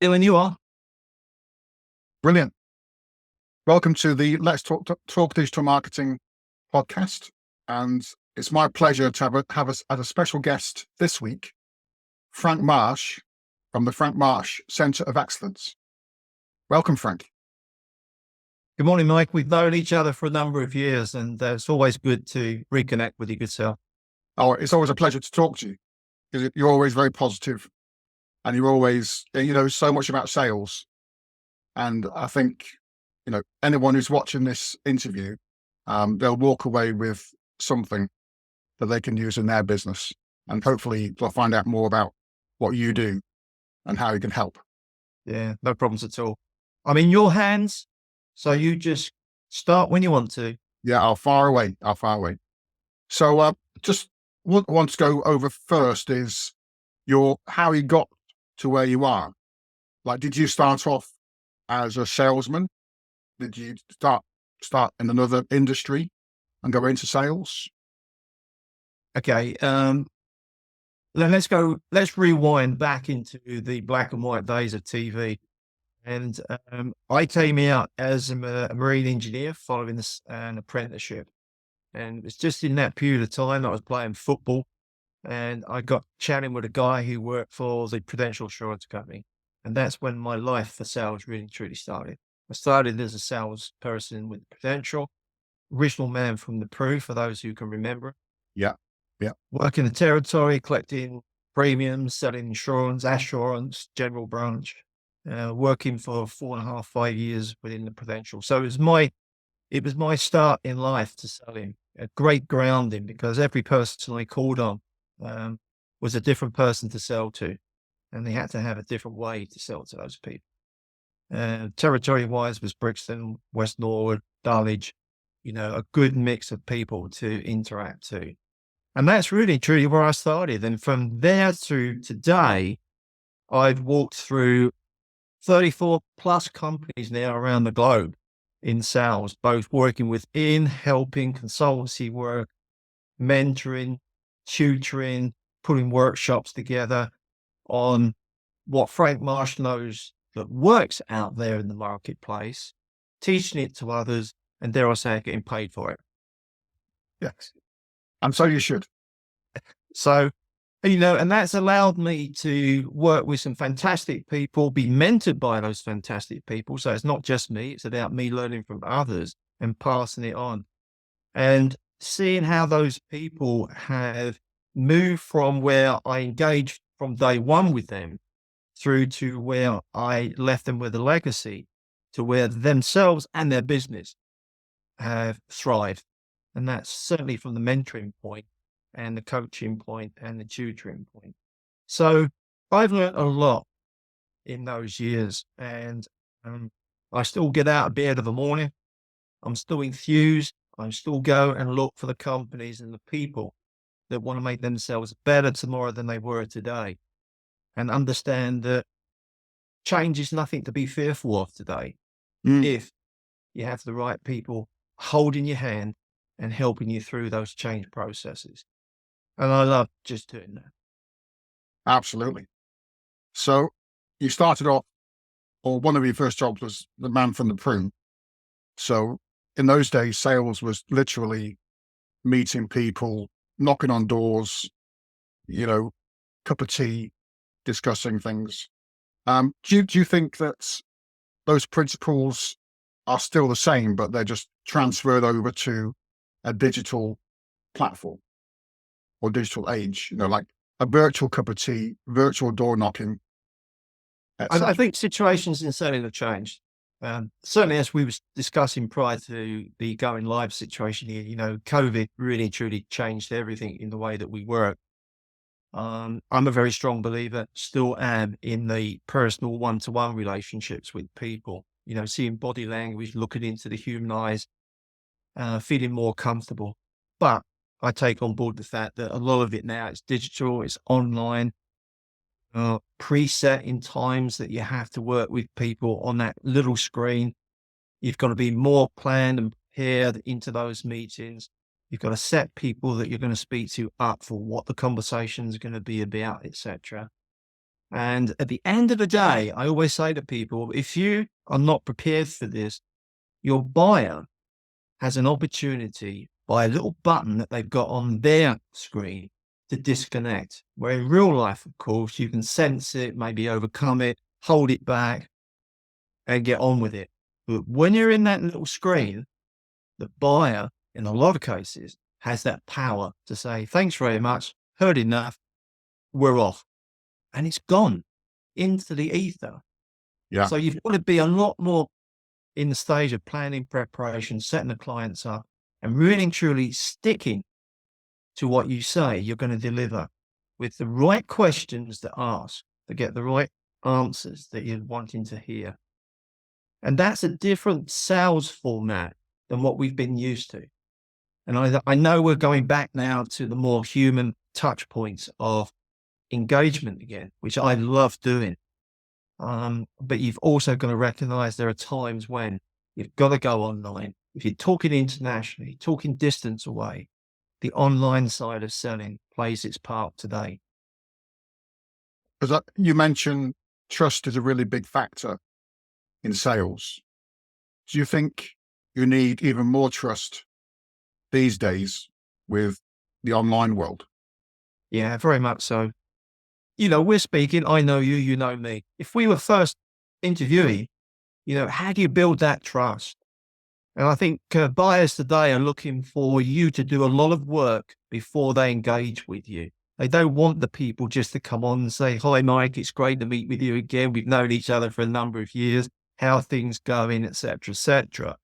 Dylan, you are. Brilliant. Welcome to the Let's Talk Digital Marketing podcast. And it's my pleasure to have us as a special guest this week, Frank Marsh from the Frank Marsh Centre of Excellence. Welcome, Frank. Good morning, Mike. We've known each other for a number of years, and it's always good to reconnect with you, good self. Oh, it's always a pleasure to talk to you because you're always very positive and you're always, so much about sales. And I think, anyone who's watching this interview, they'll walk away with something that they can use in their business. And hopefully they'll find out more about what you do and how you can help. Yeah, no problems at all. I'm in your hands, so you just start when you want to. Yeah, I'll fire away. So just what I want to go over first is how you got to where you are. Like, did you start off as a salesman? Did you start in another industry and go into sales? Okay. Let's rewind back into the black and white days of TV. And I came out as a marine engineer following an apprenticeship. And it was just in that period of time that I was playing football, and I got chatting with a guy who worked for the Prudential Insurance Company. And that's when my life for sales really truly started. I started as a salesperson with Prudential, original man from the Peru, for those who can remember. Yeah. Working the territory, collecting premiums, selling insurance, assurance, general branch, working for 4.5, 5 years within the Prudential. So it was my start in life to selling, a great grounding, because every person I called on was a different person to sell to, and they had to have a different way to sell to those people. Territory-wise was Brixton, West Norwood, Dulwich, a good mix of people to interact to. And that's really truly where I started. And from there to today, I've walked through 34 plus companies now around the globe in sales, both working within, helping, consultancy work, mentoring, tutoring, putting workshops together on what Frank Marsh knows that works out there in the marketplace, teaching it to others, and dare I say, getting paid for it. Yes. And so you should. So, and that's allowed me to work with some fantastic people, be mentored by those fantastic people. So it's not just me, it's about me learning from others and passing it on, and seeing how those people have moved from where I engaged from day one with them through to where I left them with a legacy, to where themselves and their business have thrived. And that's certainly from the mentoring point and the coaching point and the tutoring point. So I've learned a lot in those years, and I still get out of bed in the morning. I'm still enthused. I still go and look for the companies and the people that want to make themselves better tomorrow than they were today, and understand that change is nothing to be fearful of today. If you have the right people holding your hand and helping you through those change processes. And I love just doing that. Absolutely. So you started off, or one of your first jobs was the man from the Prune. So in those days, sales was literally meeting people, knocking on doors, cup of tea, discussing things. Do you think that those principles are still the same, but they're just transferred over to a digital platform or digital age, like a virtual cup of tea, virtual door knocking? I think situations in selling have changed. Certainly, as we were discussing prior to the going live situation here, COVID really truly changed everything in the way that we work. I'm a very strong believer, still am, in the personal one-to-one relationships with people, seeing body language, looking into the human eyes, feeling more comfortable. But I take on board the fact that a lot of it now is digital, it's online, preset in times that you have to work with people on that little screen. You've got to be more planned and prepared into those meetings. You've got to set people that you're going to speak to up for what the conversation is going to be about, etc. And at the end of the day, I always say to people, if you are not prepared for this, your buyer has an opportunity by a little button that they've got on their screen to disconnect. Where in real life, of course, you can sense it, maybe overcome it, hold it back, and get on with it. But when you're in that little screen, the buyer, in a lot of cases, has that power to say, thanks very much, heard enough, we're off. And it's gone into the ether. Yeah. So you've got to be a lot more in the stage of planning, preparation, setting the clients up, and really and truly sticking to what you say you're going to deliver with the right questions to ask to get the right answers that you're wanting to hear. And that's a different sales format than what we've been used to. And I know we're going back now to the more human touch points of engagement again, which I love doing. But you've also got to recognize there are times when you've got to go online. If you're talking internationally, talking distance away, the online side of selling plays its part today. Because you mentioned trust is a really big factor in sales. Do you think you need even more trust these days with the online world? Yeah, very much so. We're speaking, I know you, you know me. If we were first interviewing, how do you build that trust? And I think buyers today are looking for you to do a lot of work before they engage with you. They don't want the people just to come on and say, hi, Mike, it's great to meet with you again. We've known each other for a number of years. How are things going, et cetera, et cetera.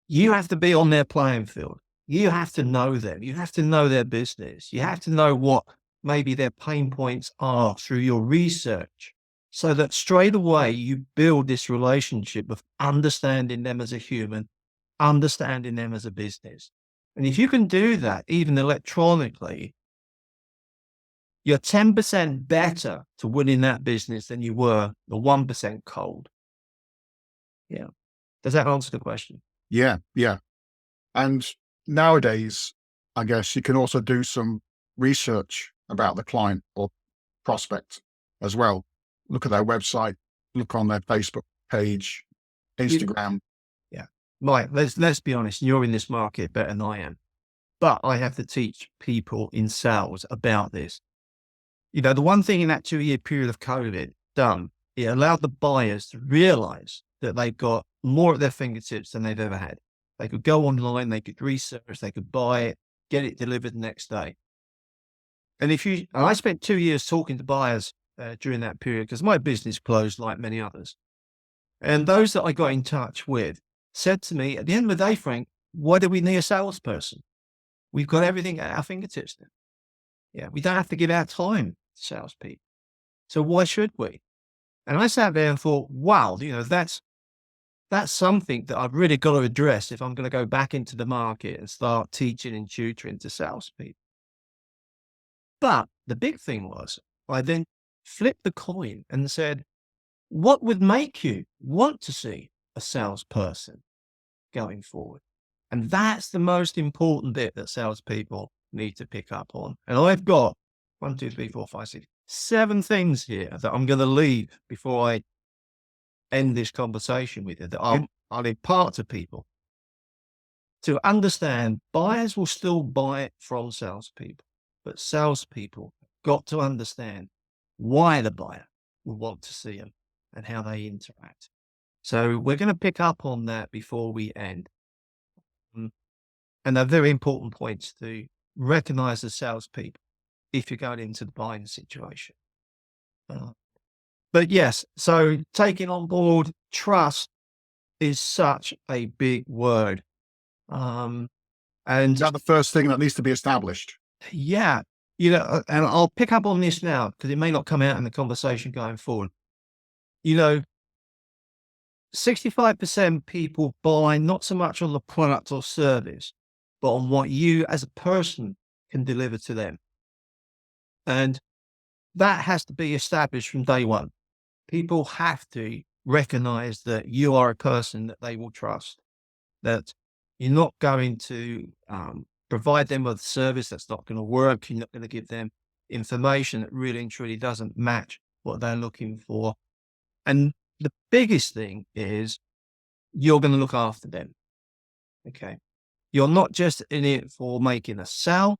You have to be on their playing field. You have to know them. You have to know their business. You have to know what maybe their pain points are through your research, so that straight away you build this relationship of understanding them as a human, understanding them as a business. And if you can do that, even electronically, you're 10% better to winning that business than you were the 1% cold. Yeah. Does that answer the question? Yeah, yeah. And nowadays, I guess you can also do some research about the client or prospect as well. Look at their website, look on their Facebook page, Instagram. Yeah. Mike, let's be honest, you're in this market better than I am. But I have to teach people in sales about this. The one thing in that 2-year period of COVID done, it allowed the buyers to realize that they've got more at their fingertips than they've ever had. They could go online, they could research, they could buy it, get it delivered the next day. And I spent 2 years talking to buyers during that period because my business closed like many others. And those that I got in touch with said to me, at the end of the day, Frank, why do we need a salesperson? We've got everything at our fingertips now. Yeah, we don't have to give our time to salespeople. So why should we? And I sat there and thought, wow, that's something that I've really got to address if I'm going to go back into the market and start teaching and tutoring to salespeople. But the big thing was, I then flipped the coin and said, what would make you want to see a salesperson going forward? And that's the most important bit that salespeople need to pick up on. And I've got 1, 2, 3, 4, 5, 6, 7 things here that I'm going to leave before I end this conversation with you that I'll impart to people to understand. Buyers will still buy from salespeople, but salespeople have got to understand why the buyer will want to see them and how they interact. So we're going to pick up on that before we end. And they're very important points to recognize as salespeople if you're going into the buying situation. But yes, so taking on board trust is such a big word. And Is that the first thing that needs to be established? yeah, and I'll pick up on this now because it may not come out in the conversation going forward. 65% people buy not so much on the product or service, but on what you as a person can deliver to them. And that has to be established from day one. People have to recognize that you are a person that they will trust, that you're not going to provide them with a service that's not going to work. You're not going to give them information that really and truly doesn't match what they're looking for. And the biggest thing is you're going to look after them. Okay. You're not just in it for making a sale.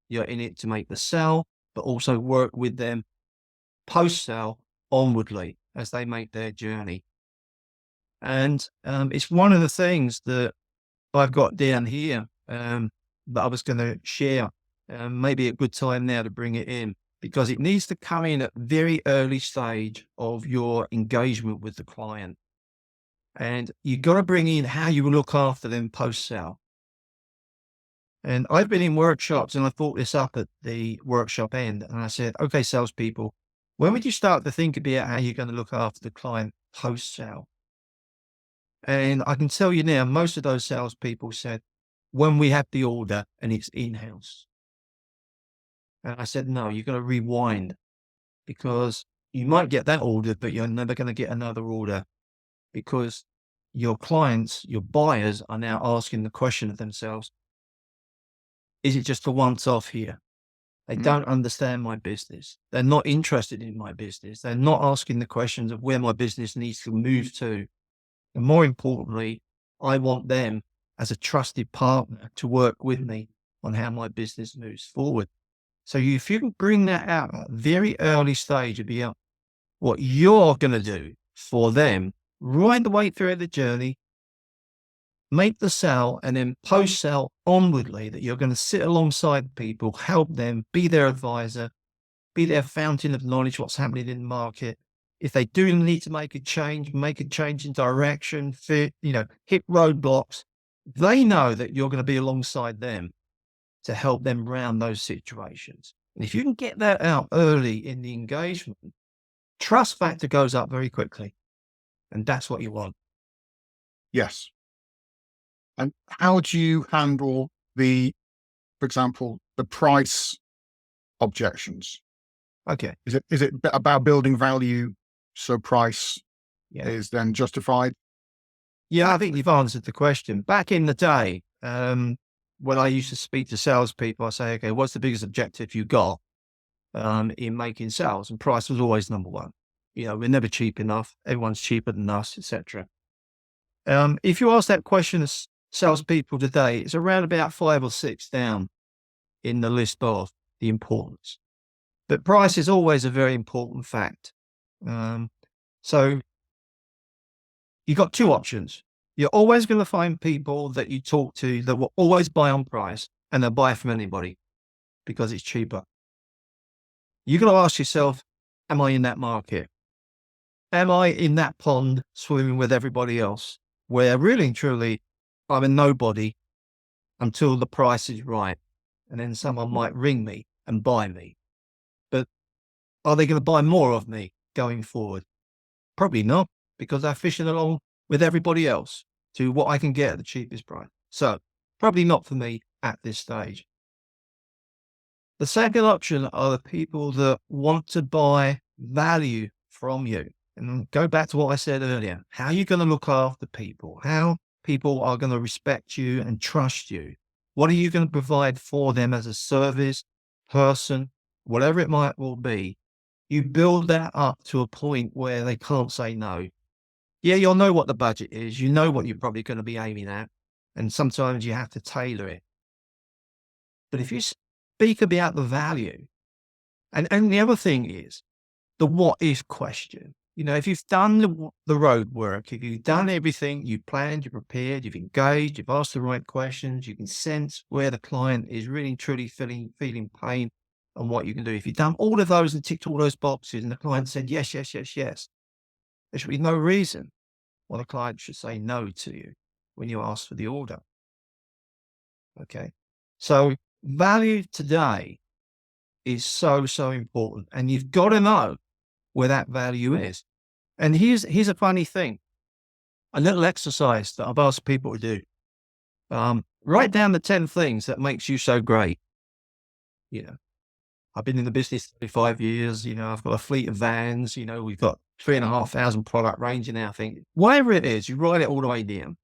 You're in it to make the sale, but also work with them post-sale onwardly as they make their journey. And it's one of the things that I've got down here that I was going to share. Maybe a good time now to bring it in because it needs to come in at very early stage of your engagement with the client. And you've got to bring in how you look after them post-sale. And I've been in workshops and I brought this up at the workshop end and I said, okay, salespeople, when would you start to think about how you're going to look after the client post-sale? And I can tell you now, most of those salespeople said, when we have the order and it's in-house. And I said, no, you've got to rewind because you might get that order, but you're never going to get another order because your clients, your buyers are now asking the question of themselves, is it just a once-off here? They don't understand my business. They're not interested in my business. They're not asking the questions of where my business needs to move to. And more importantly, I want them as a trusted partner to work with me on how my business moves forward. So if you can bring that out at a very early stage of what you're going to do for them right the way through the journey, make the sale, and then post-sale onwardly that you're going to sit alongside people, help them, be their advisor, be their fountain of knowledge, what's happening in the market. If they do need to make a change in direction, hit roadblocks, they know that you're going to be alongside them to help them round those situations. And if you can get that out early in the engagement, trust factor goes up very quickly. And that's what you want. Yes. And how do you handle for example, the price objections? Okay. Is it about building value so price is then justified? Yeah, I think you've answered the question. Back in the day, when I used to speak to salespeople, I say, okay, what's the biggest objective you got in making sales? And price was always number one. We're never cheap enough. Everyone's cheaper than us, etc. If you ask that question to salespeople today, it's around about 5 or 6 down in the list of the importance. But price is always a very important fact. So you've got two options. You're always going to find people that you talk to that will always buy on price and they'll buy from anybody because it's cheaper. You've got to ask yourself, am I in that market? Am I in that pond swimming with everybody else where really and truly I'm a nobody until the price is right? And then someone might ring me and buy me. But are they going to buy more of me going forward? Probably not, because they're fishing along with everybody else to what I can get at the cheapest price. So probably not for me at this stage. The second option are the people that want to buy value from you. And go back to what I said earlier. How are you going to look after people? How people are going to respect you and trust you? What are you going to provide for them as a service, person, whatever it might well be? You build that up to a point where they can't say no. Yeah, you'll know what the budget is. You know what you're probably going to be aiming at. And sometimes you have to tailor it. But if you speak about the value, and the other thing is the what if question. If you've done the road work, if you've done everything, you've planned, you've prepared, you've engaged, you've asked the right questions, you can sense where the client is really truly feeling pain and what you can do. If you've done all of those and ticked all those boxes and the client said, yes, yes, yes, yes, there should be no reason why the client should say no to you when you ask for the order. Okay. So value today is so, so important. And you've got to know where that value is. And here's a funny thing, a little exercise that I've asked people to do. Write down the 10 things that makes you so great. I've been in the business 35 years. I've got a fleet of vans. We've got 3,500 product range in our thing. Whatever it is, you write it all the way down.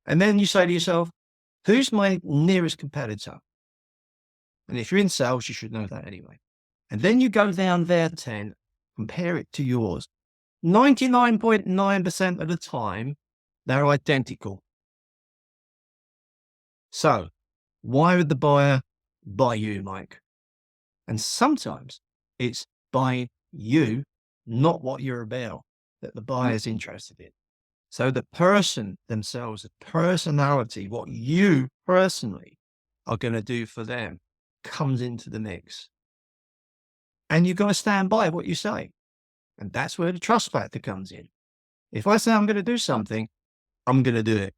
And then you say to yourself, who's my nearest competitor? And if you're in sales, you should know that anyway. And then you go down their 10, compare it to yours. 99.9% of the time, they're identical. So why would the buyer buy you, Mike? And sometimes it's buying you, not what you're about, that the buyer is interested in. So the person themselves, the personality, what you personally are going to do for them comes into the mix. And you've got to stand by what you say. And that's where the trust factor comes in. If I say I'm going to do something, I'm going to do it.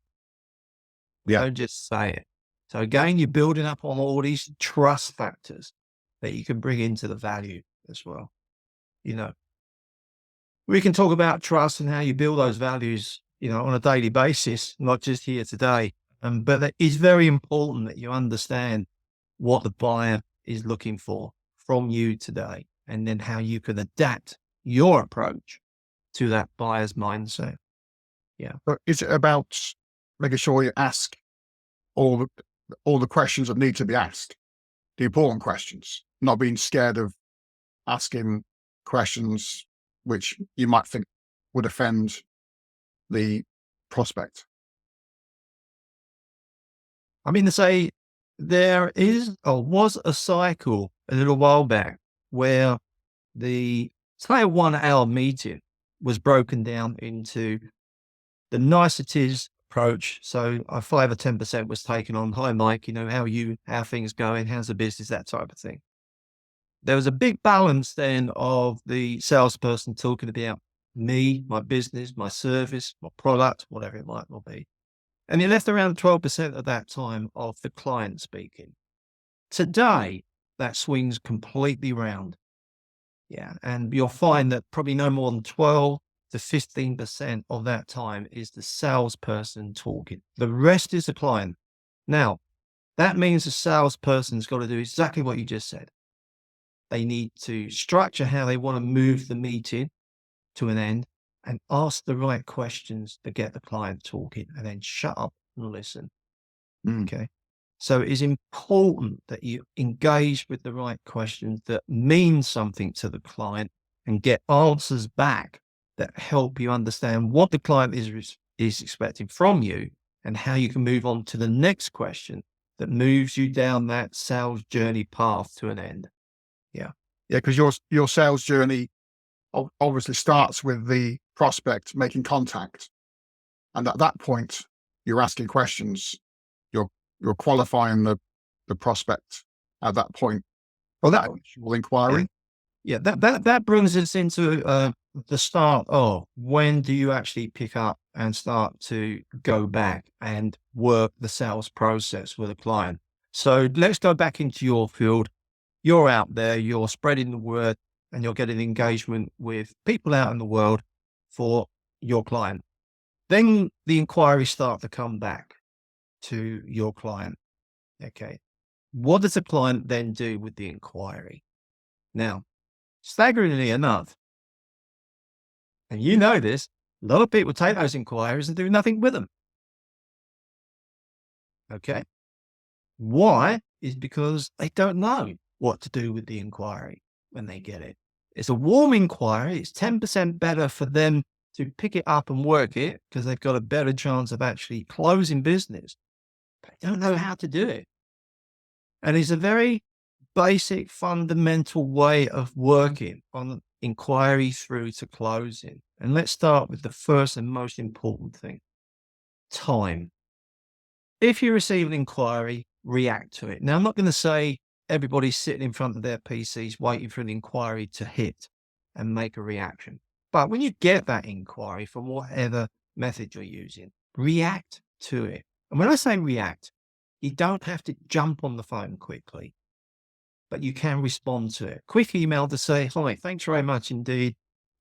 Yeah. Don't just say it. So again, you're building up on all these trust factors that you can bring into the value as well. You know, we can talk about trust and how you build those values, on a daily basis, not just here today. But it is very important that you understand what the buyer is looking for from you today, and then how you can adapt your approach to that buyer's mindset. Yeah. But is it about making sure you ask all the questions that need to be asked, the important questions, not being scared of asking questions which you might think would offend the prospect? I mean, to say there is or was a cycle a little while back where say a 1 hour meeting was broken down into the niceties approach. So 5 or 10% was taken on, hi, Mike, how things going? How's the business? That type of thing. There was a big balance then of the salesperson talking about me, my business, my service, my product, whatever it might well be. And you left around 12% of that time of the client speaking. Today, that swings completely round. Yeah. And you'll find that probably no more than 12 to 15% of that time is the salesperson talking. The rest is the client. Now, that means the salesperson's got to do exactly what you just said. They need to structure how they want to move the meeting to an end and ask the right questions to get the client talking, and then shut up and listen. Okay. So it is important that you engage with the right questions that mean something to the client and get answers back that help you understand what the client is expecting from you, and how you can move on to the next question that moves you down that sales journey path to an end. Yeah. Yeah, because your sales journey obviously starts with the prospect making contact, and at that point, you're asking questions. You're qualifying the prospect at that point. Well, that Initial inquiry. Yeah, that brings us into the start of when do you actually pick up and start to go back and work the sales process with a client. So let's go back into your field. You're out there, you're spreading the word, and you're getting engagement with people out in the world for your client. Then the inquiries start to come back to your client. Okay. What does the client then do with the inquiry? Now, staggeringly enough, and you know this, a lot of people take those inquiries and do nothing with them. Okay. Why? Is because they don't know what to do with the inquiry when they get it. It's a warm inquiry. It's 10% better for them to pick it up and work it because they've got a better chance of actually closing business. But they don't know how to do it. And it's a very basic, fundamental way of working on inquiry through to closing. And let's start with the first and most important thing: time. If you receive an inquiry, react to it. Now, I'm not going to say everybody's sitting in front of their PCs waiting for an inquiry to hit and make a reaction. But when you get that inquiry from whatever method you're using, react to it. And when I say react, you don't have to jump on the phone quickly, but you can respond to it. Quick email to say, hi, thanks very much indeed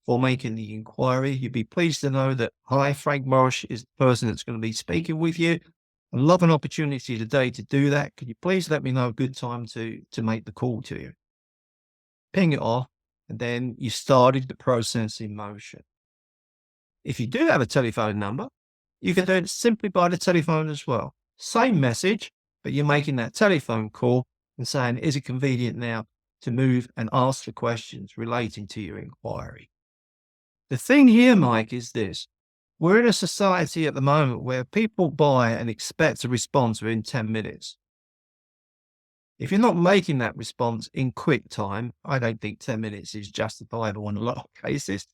for making the inquiry. You'd be pleased to know that, hi, Frank Marsh is the person that's going to be speaking with you. I'd love an opportunity today to do that. Could you please let me know a good time to make the call to you? Ping it off, and then you started the process in motion. If you do have a telephone number, you can do it simply by the telephone as well. Same message, but you're making that telephone call and saying, is it convenient now to move and ask the questions relating to your inquiry? The thing here, Mike, is this. We're in a society at the moment where people buy and expect a response within 10 minutes. If you're not making that response in quick time, I don't think 10 minutes is justifiable in a lot of cases.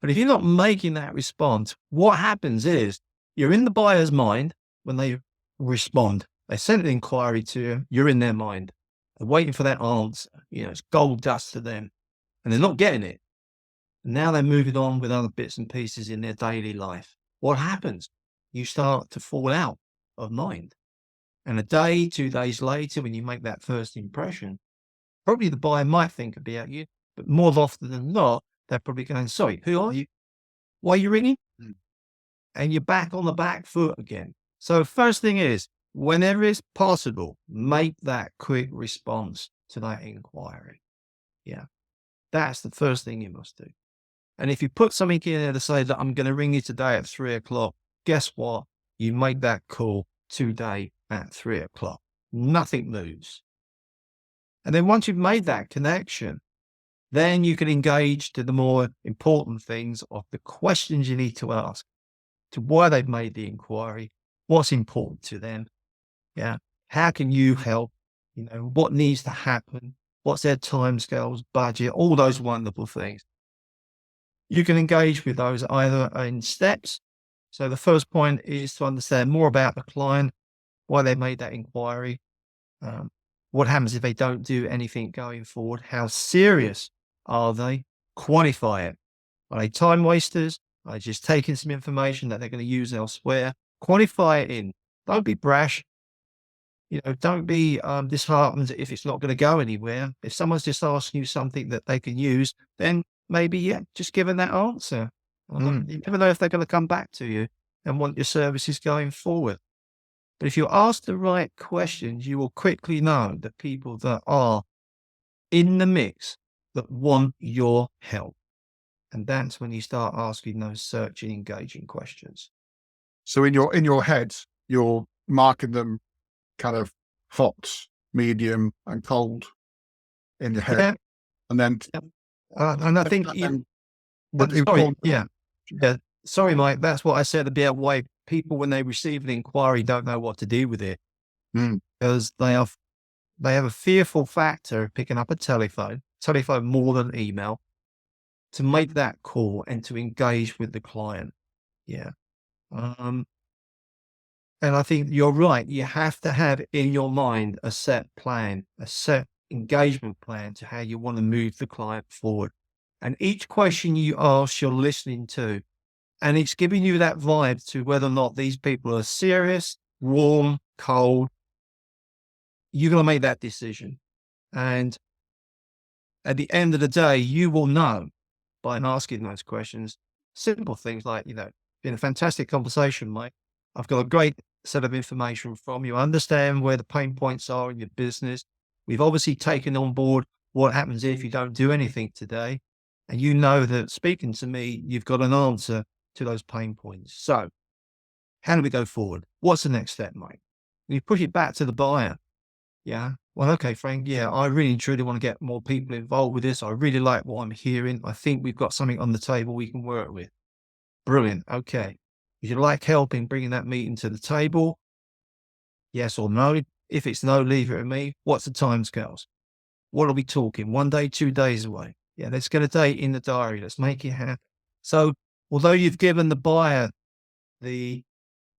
But if you're not making that response, what happens is you're in the buyer's mind when they respond. They send an inquiry to you, you're in their mind. They're waiting for that answer. It's gold dust to them, and they're not getting it. And now they're moving on with other bits and pieces in their daily life. What happens? You start to fall out of mind. And a day, 2 days later, when you make that first impression, probably the buyer might think about you, but more often than not, they're probably going, sorry, who are you? Why are you ringing? And you're back on the back foot again. So first thing is, whenever it's possible, make that quick response to that inquiry. Yeah. That's the first thing you must do. And if you put something in there to say that I'm going to ring you today at 3 o'clock, guess what? You make that call today at 3 o'clock. Nothing moves. And then once you've made that connection, then you can engage to the more important things of the questions you need to ask, to why they've made the inquiry, what's important to them. Yeah. How can you help? What needs to happen? What's their timescales, budget, all those wonderful things. You can engage with those either in steps. So the first point is to understand more about the client, why they made that inquiry, what happens if they don't do anything going forward, how serious are they, quantify it. Are they time wasters? Are they just taking some information that they're going to use elsewhere? Quantify it in. Don't be brash. Don't be disheartened if it's not going to go anywhere. If someone's just asking you something that they can use, then maybe, just give them that answer. You never know if they're going to come back to you and want your services going forward. But if you ask the right questions, you will quickly know the people that are in the mix that want your help. And that's when you start asking those searching, engaging questions. So in your head, you're marking them kind of hot, medium, and cold in your head, Yeah. and then And I think, sorry, yeah. Sorry, Mike. That's what I said about why people, when they receive an inquiry, don't know what to do with it, because they have a fearful factor of picking up a telephone more than email, to make that call and to engage with the client. Yeah. And I think you're right. You have to have in your mind a set plan, a set engagement plan to how you want to move the client forward. And each question you ask, you're listening to, and it's giving you that vibe to whether or not these people are serious, warm, cold. You're going to make that decision. And at the end of the day, you will know by asking those questions, simple things like, been a fantastic conversation, Mike. I've got a great set of information from you. I understand where the pain points are in your business. We've obviously taken on board what happens if you don't do anything today. And you know that speaking to me, you've got an answer to those pain points. So how do we go forward? What's the next step, Mike? And you push it back to the buyer. Yeah. Well, okay, Frank. Yeah, I really and truly want to get more people involved with this. I really like what I'm hearing. I think we've got something on the table we can work with. Brilliant. Okay. Would you like help in bringing that meeting to the table? Yes or no? If it's no, leave it with me. What's the timescales? What are we talking? 1 day, 2 days away? Yeah, let's get a date in the diary. Let's make it happen. So although you've given the buyer the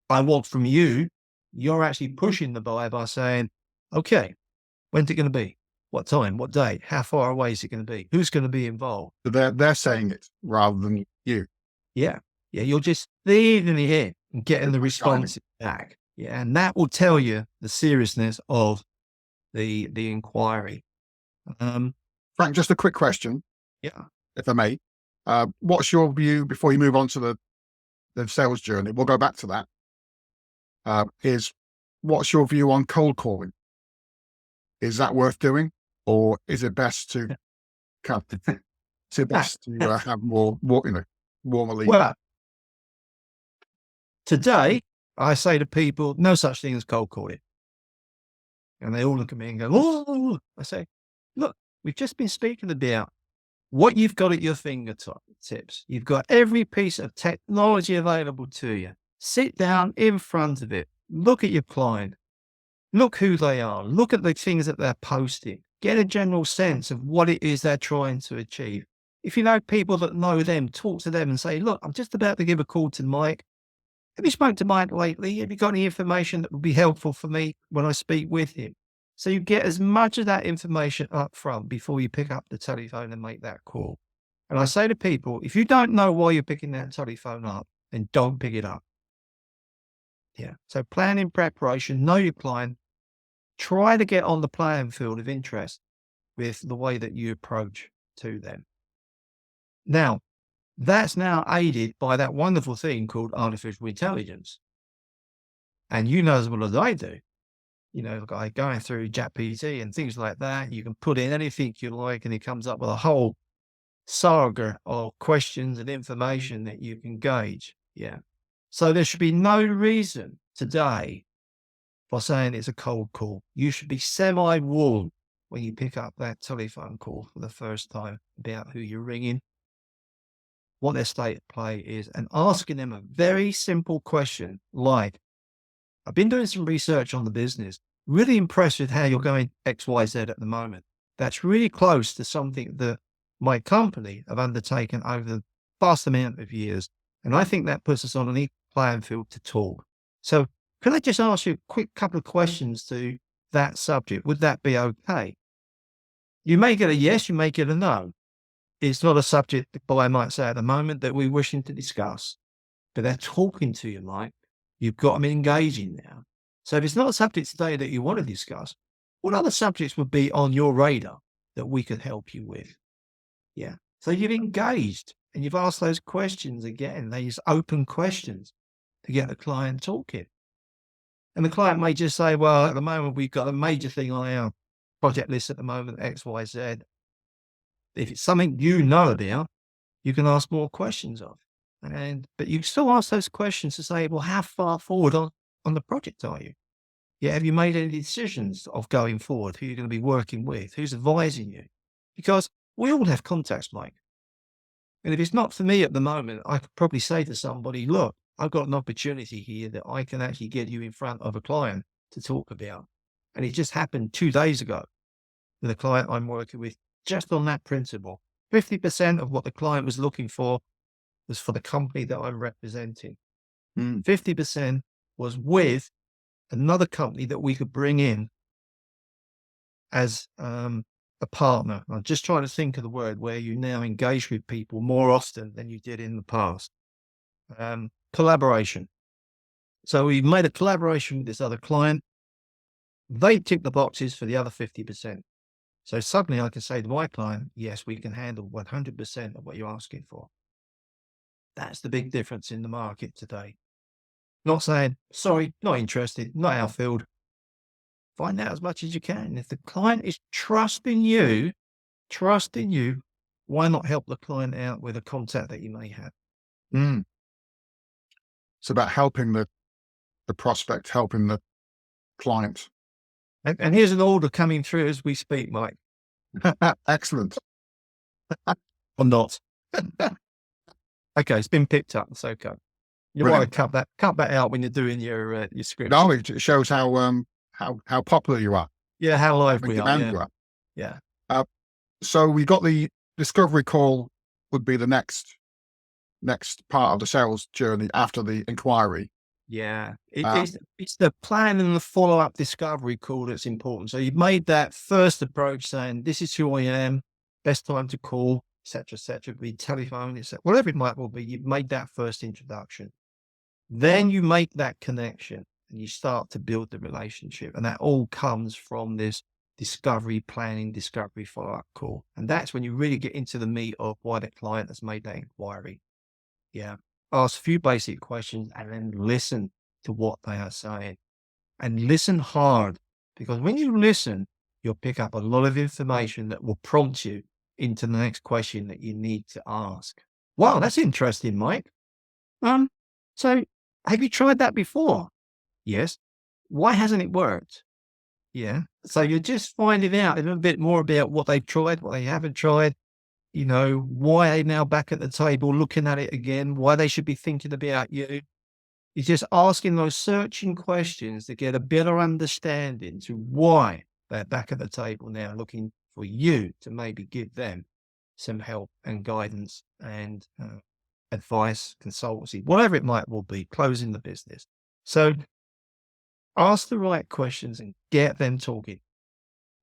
I want from you, you're actually pushing the buyer by saying, okay, when's it going to be? What time? What day? How far away is it going to be? Who's going to be involved? So they're saying it rather than you. Yeah. Yeah. You're just feeding it in and getting the response back. Yeah. And that will tell you the seriousness of the inquiry. Frank, just a quick question. Yeah. If I may. What's your view before you move on to the sales journey? We'll go back to that. What's your view on cold calling? Is that worth doing, or is it best to have more, warmer leads? Well, today I say to people, no such thing as cold calling. And they all look at me and go, oh, I say, look, we've just been speaking about what you've got at your fingertips. You've got every piece of technology available to you. Sit down in front of it. Look at your client. Look who they are. Look at the things that they're posting. Get a general sense of what it is they're trying to achieve. If you know people that know them, talk to them and say, look, I'm just about to give a call to Mike. Have you spoken to Mike lately? Have you got any information that would be helpful for me when I speak with him? So you get as much of that information up front before you pick up the telephone and make that call. And I say to people, if you don't know why you're picking that telephone up, then don't pick it up. Yeah. So planning, preparation, know your client, try to get on the playing field of interest with the way that you approach to them. Now, that's now aided by that wonderful thing called artificial intelligence. And you know as well as I do, like going through ChatGPT and things like that, you can put in anything you like and it comes up with a whole saga of questions and information that you can gauge. Yeah. So there should be no reason today for saying it's a cold call. You should be semi-warned when you pick up that telephone call for the first time about who you're ringing, what their state of play is, and asking them a very simple question like, I've been doing some research on the business, really impressed with how you're going X, Y, Z at the moment. That's really close to something that my company have undertaken over the vast amount of years. And I think that puts us on an equal playing field to talk. So can I just ask you a quick couple of questions to that subject? Would that be okay? You may get a yes, you may get a no. It's not a subject, I might say at the moment, that we're wishing to discuss, but they're talking to you, Mike. You've got them engaging now. So if it's not a subject today that you want to discuss, what other subjects would be on your radar that we could help you with? Yeah. So you've engaged and you've asked those questions again, these open questions to get the client talking. And the client may just say, well, at the moment, we've got a major thing on our project list at the moment, X, Y, Z. If it's something you know about, you can ask more questions of. But you still ask those questions to say, well, how far forward on the project are you? Yeah, have you made any decisions of going forward? Who you're going to be working with? Who's advising you? Because we all have contacts, Mike. And if it's not for me at the moment, I could probably say to somebody, look, I've got an opportunity here that I can actually get you in front of a client to talk about. And it just happened 2 days ago with a client I'm working with, just on that principle. 50% of what the client was looking for was for the company that I'm representing. 50% was with another company that we could bring in as a partner. I'm just trying to think of the word where you now engage with people more often than you did in the past. Collaboration. So we made a collaboration with this other client. They tick the boxes for the other 50%. So suddenly I can say to my client, yes, we can handle 100% of what you're asking for. That's the big difference in the market today. Not saying, sorry, not interested, not our field. Find out as much as you can. If the client is trusting you, why not help the client out with a contact that you may have? It's about helping the prospect, helping the client. And here's an order coming through as we speak, Mike. Excellent. Or not. Okay, it's been picked up. It's okay. You want to cut that out when you're doing your script. No, it shows how popular you are. Yeah, how live we are. You are. Yeah. So we got the discovery call would be the next part of the sales journey after the inquiry. Yeah. It's the plan and the follow-up discovery call that's important. So you've made that first approach saying, this is who I am, best time to call, et cetera, be telephone, etc. Whatever it might well be, you've made that first introduction. Then you make that connection and you start to build the relationship. And that all comes from this discovery planning, discovery follow-up call. And that's when you really get into the meat of why the client has made that inquiry. Yeah. Ask a few basic questions and then listen to what they are saying. And listen hard, because when you listen, you'll pick up a lot of information that will prompt you into the next question that you need to ask. Wow, that's interesting, Mike. So have you tried that before? Yes. Why hasn't it worked? Yeah. So you're just finding out a little bit more about what they've tried, what they haven't tried, why they're now back at the table looking at it again, why they should be thinking about you. You're just asking those searching questions to get a better understanding to why they're back at the table now, looking for you to maybe give them some help and guidance and advice, consultancy, whatever it might well be, closing the business. So ask the right questions and get them talking.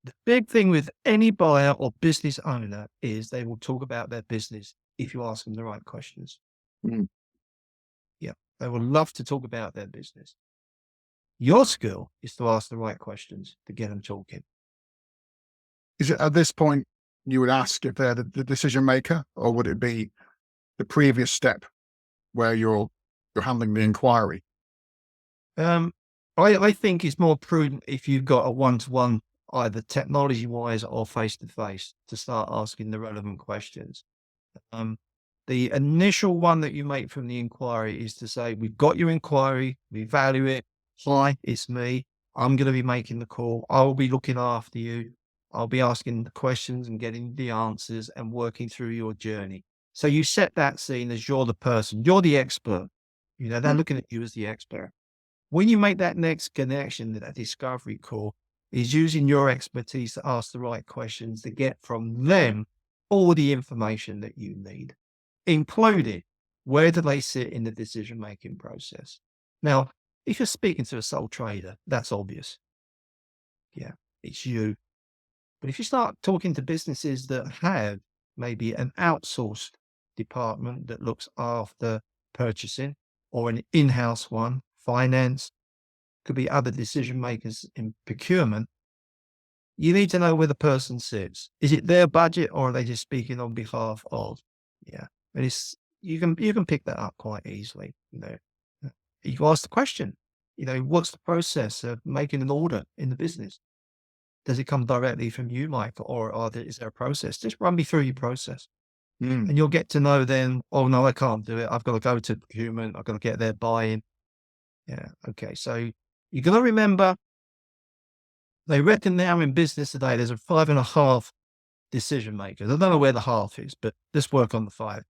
The big thing with any buyer or business owner is they will talk about their business if you ask them the right questions. Mm. Yeah, they will love to talk about their business. Your skill is to ask the right questions to get them talking. Is it at this point you would ask if they're the decision maker, or would it be the previous step where you're handling the inquiry? Um, I think it's more prudent if you've got a one-to-one, either technology-wise or face-to-face, to start asking the relevant questions. Um, the initial one that you make from the inquiry is to say, we've got your inquiry, we value it. Hi, it's me. I'm going to be making the call. I'll be looking after you. I'll be asking the questions and getting the answers and working through your journey. So you set that scene as you're the person, you're the expert. They're Mm. looking at you as the expert. When you make that next connection, that discovery call is using your expertise to ask the right questions to get from them all the information that you need, including where do they sit in the decision-making process. Now, if you're speaking to a sole trader, that's obvious. Yeah, it's you. But if you start talking to businesses that have maybe an outsourced department that looks after purchasing, or an in-house one, finance, could be other decision makers in procurement, you need to know where the person sits. Is it their budget, or are they just speaking on behalf of? Yeah. And you can pick that up quite easily. You ask the question, what's the process of making an order in the business? Does it come directly from you, Mike, or is there a process? Just run me through your process. Mm. And you'll get to know then, oh no, I can't do it. I've got to go to procurement. I've got to get their buy-in. Yeah. Okay. So you've got to remember, they reckon now in business today, there's a 5.5 decision makers. I don't know where the half is, but let's work on the 5.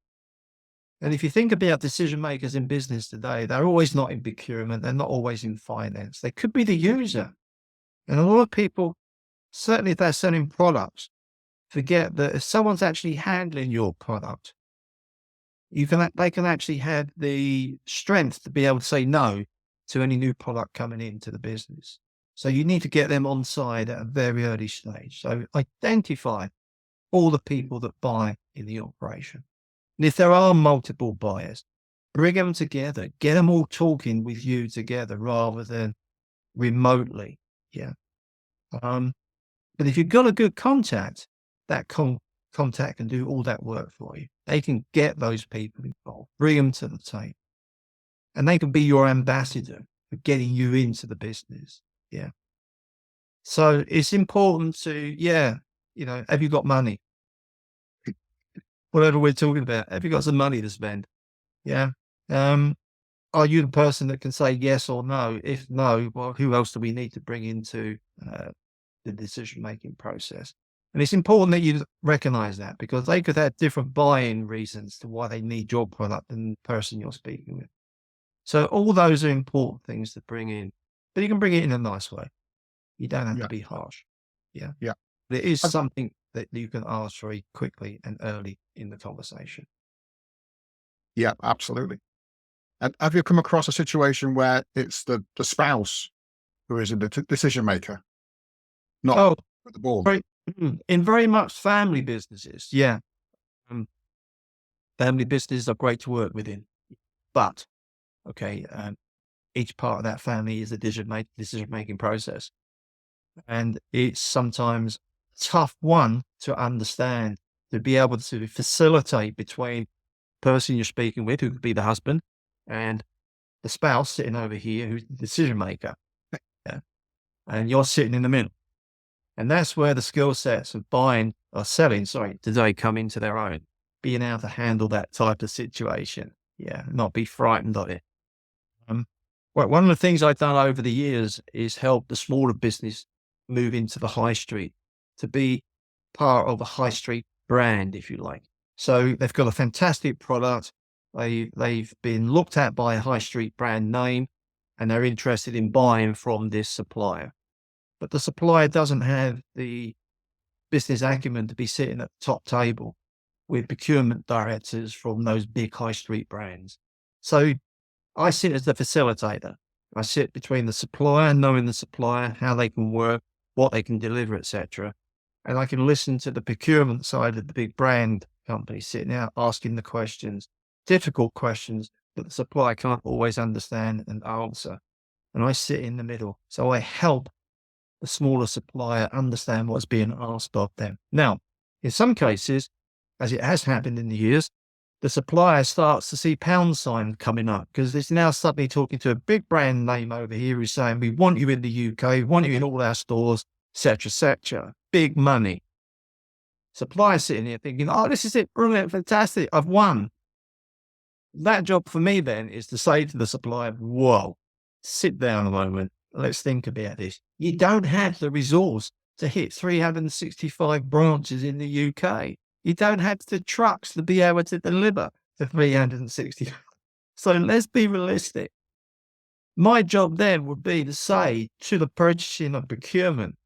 And if you think about decision makers in business today, they're always not in procurement. They're not always in finance. They could be the user. And a lot of people, certainly if they're selling products, forget that if someone's actually handling your product, they can actually have the strength to be able to say no to any new product coming into the business. So you need to get them on side at a very early stage. So identify all the people that buy in the operation. And if there are multiple buyers, bring them together, get them all talking with you together rather than remotely. Yeah. But if you've got a good contact, that contact can do all that work for you. They can get those people involved, bring them to the table, and they can be your ambassador for getting you into the business. Yeah. So it's important to, have you got money? Whatever we're talking about, have you got some money to spend? Yeah. Um, are you the person that can say yes or no? If no, well, who else do we need to bring into the decision-making process? And it's important that you recognize that, because they could have different buy-in reasons to why they need your product than the person you're speaking with. So all those are important things to bring in, but you can bring it in a nice way. You don't have to Yeah. be harsh. Yeah. Yeah. But it is Have- something that you can ask very quickly and early in the conversation. yeah, absolutely. And have you come across a situation where it's the spouse who is a decision maker, not Oh, with the ball? very, in very much family businesses. Yeah. Um, Family businesses are great to work within, but okay, each part of that family is a decision-making process. And it's sometimes a tough one to understand, to be able to facilitate between the person you're speaking with, who could be the husband, and the spouse sitting over here, who's the decision maker. Yeah. And you're sitting in the middle. And that's where the skill sets of buying or selling, sorry, today come into their own. Being able to handle that type of situation. Yeah. Not be frightened of it. Well, one of the things I've done over the years is help the smaller business move into the high street, to be part of a high street brand, if you like. So they've got a fantastic product. They've been looked at by a high street brand name, and they're interested in buying from this supplier. But the supplier doesn't have the business acumen to be sitting at the top table with procurement directors from those big high street brands. So I sit as the facilitator. I sit between the supplier, knowing the supplier, how they can work, what they can deliver, etc. And I can listen to the procurement side of the big brand company sitting out asking the questions, difficult questions that the supplier can't always understand and answer. And I sit in the middle. So I help the smaller supplier understand what's being asked of them. Now, in some cases, as it has happened in the years, the supplier starts to see pound sign coming up because it's now suddenly talking to a big brand name over here who's saying, we want you in the UK, we want you in all our stores, etc., etc. Big money. Supplier sitting here thinking, oh, this is it, brilliant, fantastic, I've won. That job for me then is to say to the supplier, whoa, sit down a moment, let's think about this. You don't have the resource to hit 365 branches in the UK. You don't have the trucks to be able to deliver the 360. So let's be realistic. My job then would be to say to the purchasing and procurement,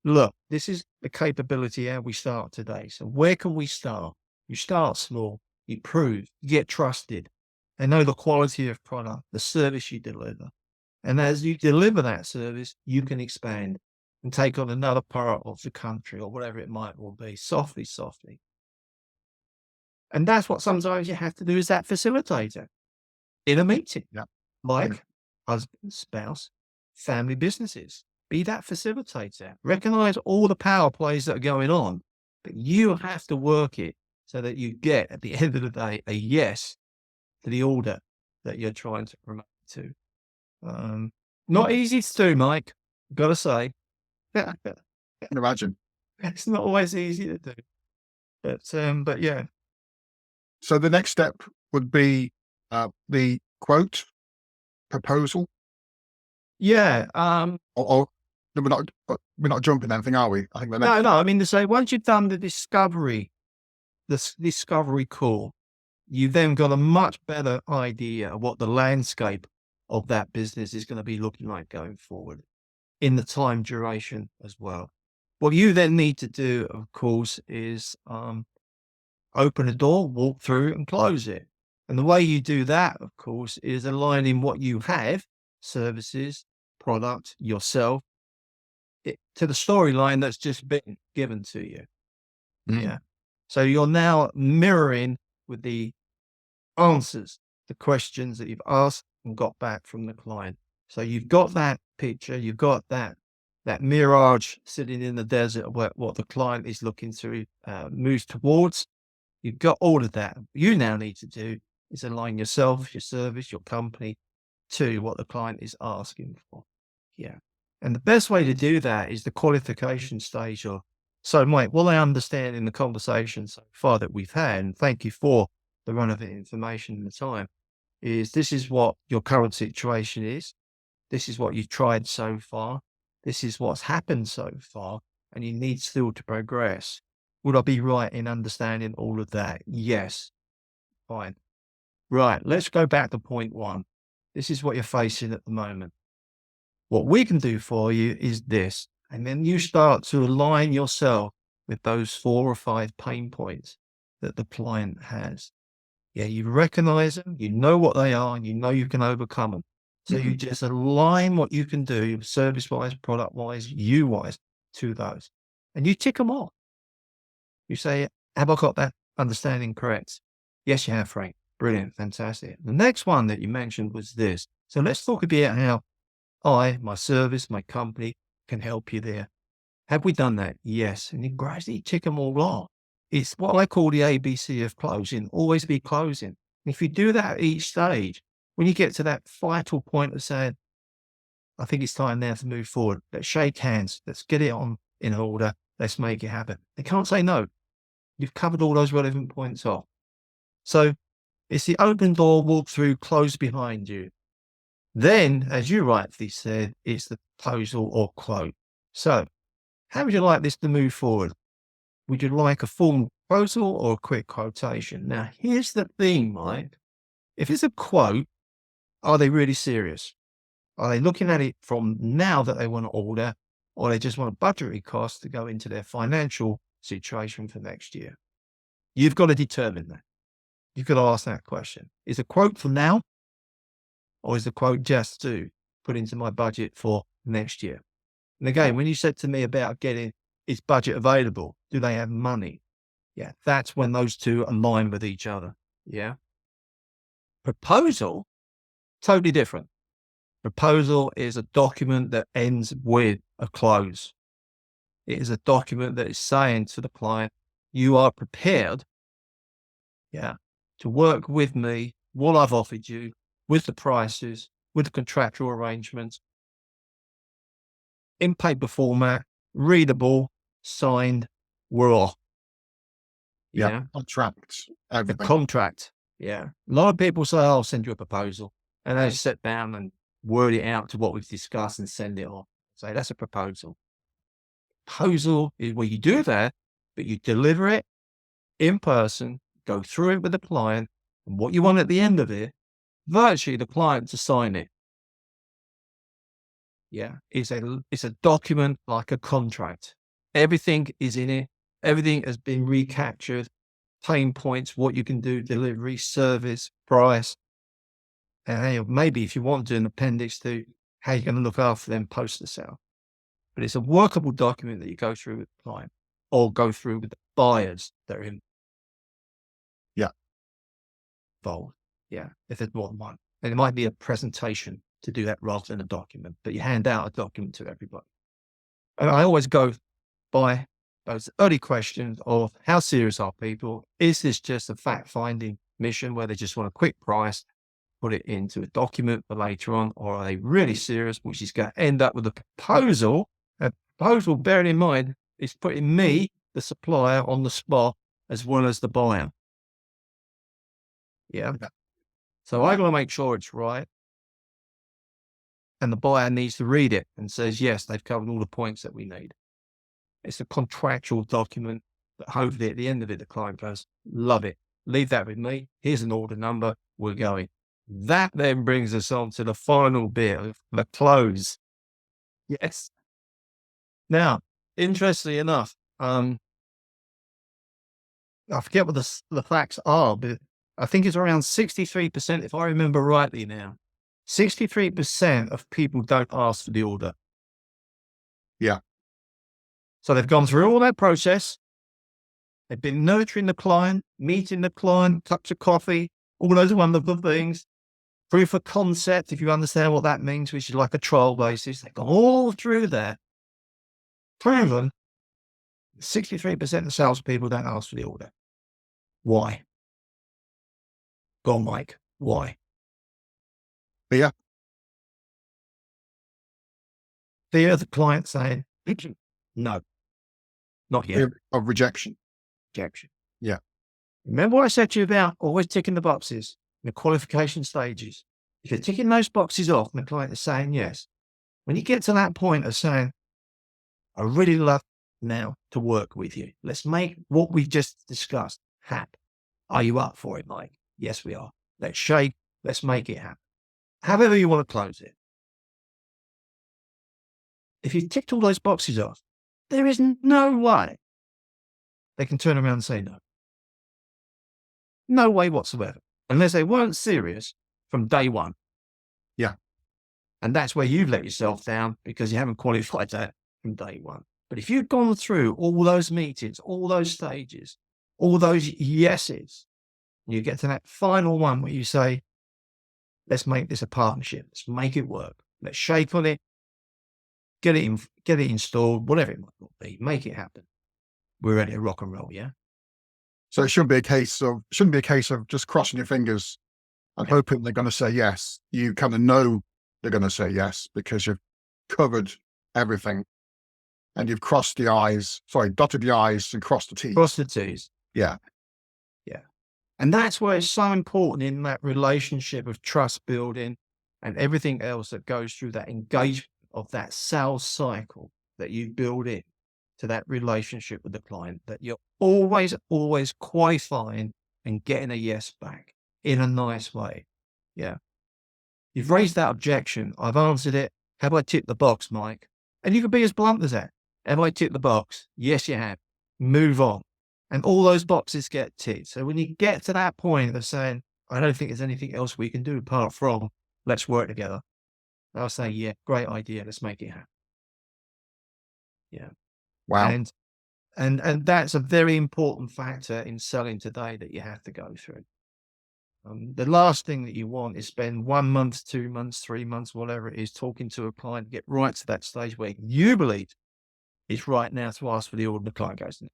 look, this is the capability how we start today. So where can we start? You start small, you prove, you get trusted. They know the quality of product, the service you deliver. And as you deliver that service, you can expand and take on another part of the country or whatever it might well be, softly, softly. And that's what sometimes you have to do as that facilitator in a meeting, Yeah. like husband, spouse, family businesses. Be that facilitator. Recognize all the power plays that are going on, but you have to work it so that you get, at the end of the day, a yes to the order that you're trying to promote to. Not easy to do, Mike. Got to say, I can imagine. it's not always easy to do. But yeah, So the next step would be the quote proposal, yeah. or no, we're not jumping anything, are we? I think the No, next. no. I mean to say, once you've done the discovery call, you then got a much better idea of what the landscape of that business is going to be looking like going forward in the time duration as well. What you then need to do, of course, is open a door, walk through and close it. And the way you do that, of course, is aligning what you have, services, product, yourself, to the storyline that's just been given to you. Yeah. So you're now mirroring with the answers, the questions that you've asked and got back from the client. So you've got that picture, you've got that mirage sitting in the desert of what the client is looking to move towards. You've got all of that. What you now need to do is align yourself, your service, your company to what the client is asking for. Yeah. And the best way to do that is the qualification stage. So, Mike, what I understand in the conversation so far that we've had, and thank you for the run of the information and the time, is this is what your current situation is. This is what you've tried so far. This is what's happened so far, and you need still to progress. Would I be right in understanding all of that? Yes. Fine. Right. Let's go back to point one. This is what you're facing at the moment. What we can do for you is this. And then you start to align yourself with those 4 or 5 pain points that the client has. Yeah, you recognize them, you know what they are, and you know you can overcome them. So you just align what you can do service wise, product wise, you wise to those. And you tick them off. You say, have I got that understanding correct? Yes, you have, Frank. Brilliant. Fantastic. The next one that you mentioned was this. So let's talk about how my service, my company can help you there. Have we done that? Yes. And you gradually tick them all off. It's what I call the ABC of closing. Always be closing. And if you do that at each stage, when you get to that vital point of saying, I think it's time now to move forward. Let's shake hands. Let's get it on in order. Let's make it happen. They can't say no. You've covered all those relevant points off. So it's the open door, walk through, close behind you. Then, as you rightly said, it's the proposal or quote. So how would you like this to move forward? Would you like a formal proposal or a quick quotation? Now, here's the thing, Mike. If it's a quote, are they really serious? Are they looking at it from now that they want to order, or they just want a budgetary cost to go into their financial situation for next year? You've got to determine that. You've got to ask that question. Is a quote for now, or is the quote just to put into my budget for next year? And again, when you said to me about getting, is budget available? Do they have money? Yeah, that's when those two align with each other. Yeah. Proposal, totally different. Proposal is a document that ends with a close. It is a document that is saying to the client, you are prepared, yeah, to work with me, what I've offered you, with the prices, with the contractual arrangements, in paper format, readable, signed, we're off. Yeah. Yeah. Contracts, The everything. contract. Yeah. A lot of people say, I'll send you a proposal. And they sit down and word it out to what we've discussed and send it off. Say, that's a proposal. Proposal is where you do that, but you deliver it in person, go through it with the client, and what you want at the end of it, virtually the client to sign it. Yeah. It's a document like a contract. Everything is in it. Everything has been recaptured. Pain points, what you can do, delivery, service, price. And maybe if you want to, an appendix to how you're going to look after them post the sale. But it's a workable document that you go through with the client or go through with the buyers that are Yeah. involved. Yeah. If there's more than one. And it might be a presentation to do that rather than a document, but you hand out a document to everybody. And I always go by those early questions of how serious are people? Is this just a fact finding mission where they just want a quick price, put it into a document for later on, or are they really serious, which is going to end up with a proposal? A proposal, bearing in mind, is putting me, the supplier, on the spot as well as the buyer. Yeah. So I got to make sure it's right. And the buyer needs to read it and says, yes, they've covered all the points that we need. It's a contractual document that hopefully at the end of it, the client goes, love it. Leave that with me. Here's an order number. We're going. That then brings us on to the final bit of the close. Yes. Now, interestingly enough, I forget what the facts are, but I think it's around 63%, if I remember rightly now. 63% of people don't ask for the order. Yeah. So they've gone through all that process. They've been nurturing the client, meeting the client, cups of coffee, all those wonderful things. Proof of concept, if you understand what that means, which is like a trial basis. They've gone all through there. Proven 63% of salespeople don't ask for the order. Why? Go on, Mike. Why? Fear. Fear of the client saying, no, not yet. Fear of rejection. Objection. Yeah. Remember what I said to you about always ticking the boxes, the qualification stages. If you're ticking those boxes off and the client is saying yes, when you get to that point of saying, I really love now to work with you. Let's make what we've just discussed happen. Are you up for it, Mike? Yes, we are. Let's shake. Let's make it happen. However you want to close it. If you've ticked all those boxes off, there is no way they can turn around and say no. No way whatsoever. Unless they weren't serious from day one. Yeah. And that's where you've let yourself down because you haven't qualified that from day one. But if you've gone through all those meetings, all those stages, all those yeses, you get to that final one where you say, let's make this a partnership. Let's make it work. Let's shake on it, get it installed, whatever it might be, make it happen. We're ready to rock and roll, yeah? So it shouldn't be a case of just crossing your fingers and hoping they're going to say yes. You kind of know they're going to say yes because you've covered everything and you've dotted the I's and crossed the T's. Cross the T's. Yeah. Yeah. And that's why it's so important in that relationship of trust building and everything else that goes through that engagement of that sales cycle. that you build in to that relationship with the client, that you're always, always qualifying and getting a yes back in a nice way. Yeah. You've raised that objection. I've answered it. Have I ticked the box, Mike? And you can be as blunt as that. Have I ticked the box? Yes, you have. Move on. And all those boxes get ticked. So when you get to that point of saying, I don't think there's anything else we can do apart from let's work together, I'll say, yeah, great idea. Let's make it happen. Yeah. Wow. And that's a very important factor in selling today that you have to go through. The last thing that you want is spend 1 month, 2 months, 3 months, whatever it is, talking to a client, get right to that stage where you believe it's right now to ask for the order. The client goes, no.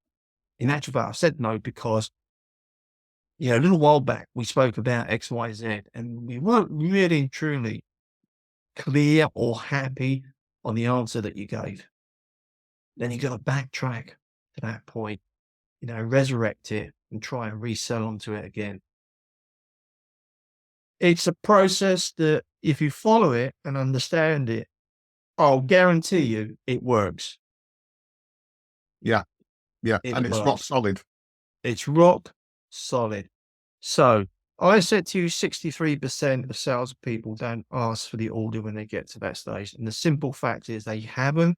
In actual fact, I said no because, a little while back we spoke about X, Y, Z, and we weren't really and truly clear or happy on the answer that you gave. Then you got to backtrack to that point, resurrect it and try and resell onto it again. It's a process that if you follow it and understand it, I'll guarantee you it works. Yeah. Yeah. It And it's rock works. solid. It's rock solid. So I said to you, 63% of salespeople don't ask for the order when they get to that stage. And the simple fact is they haven't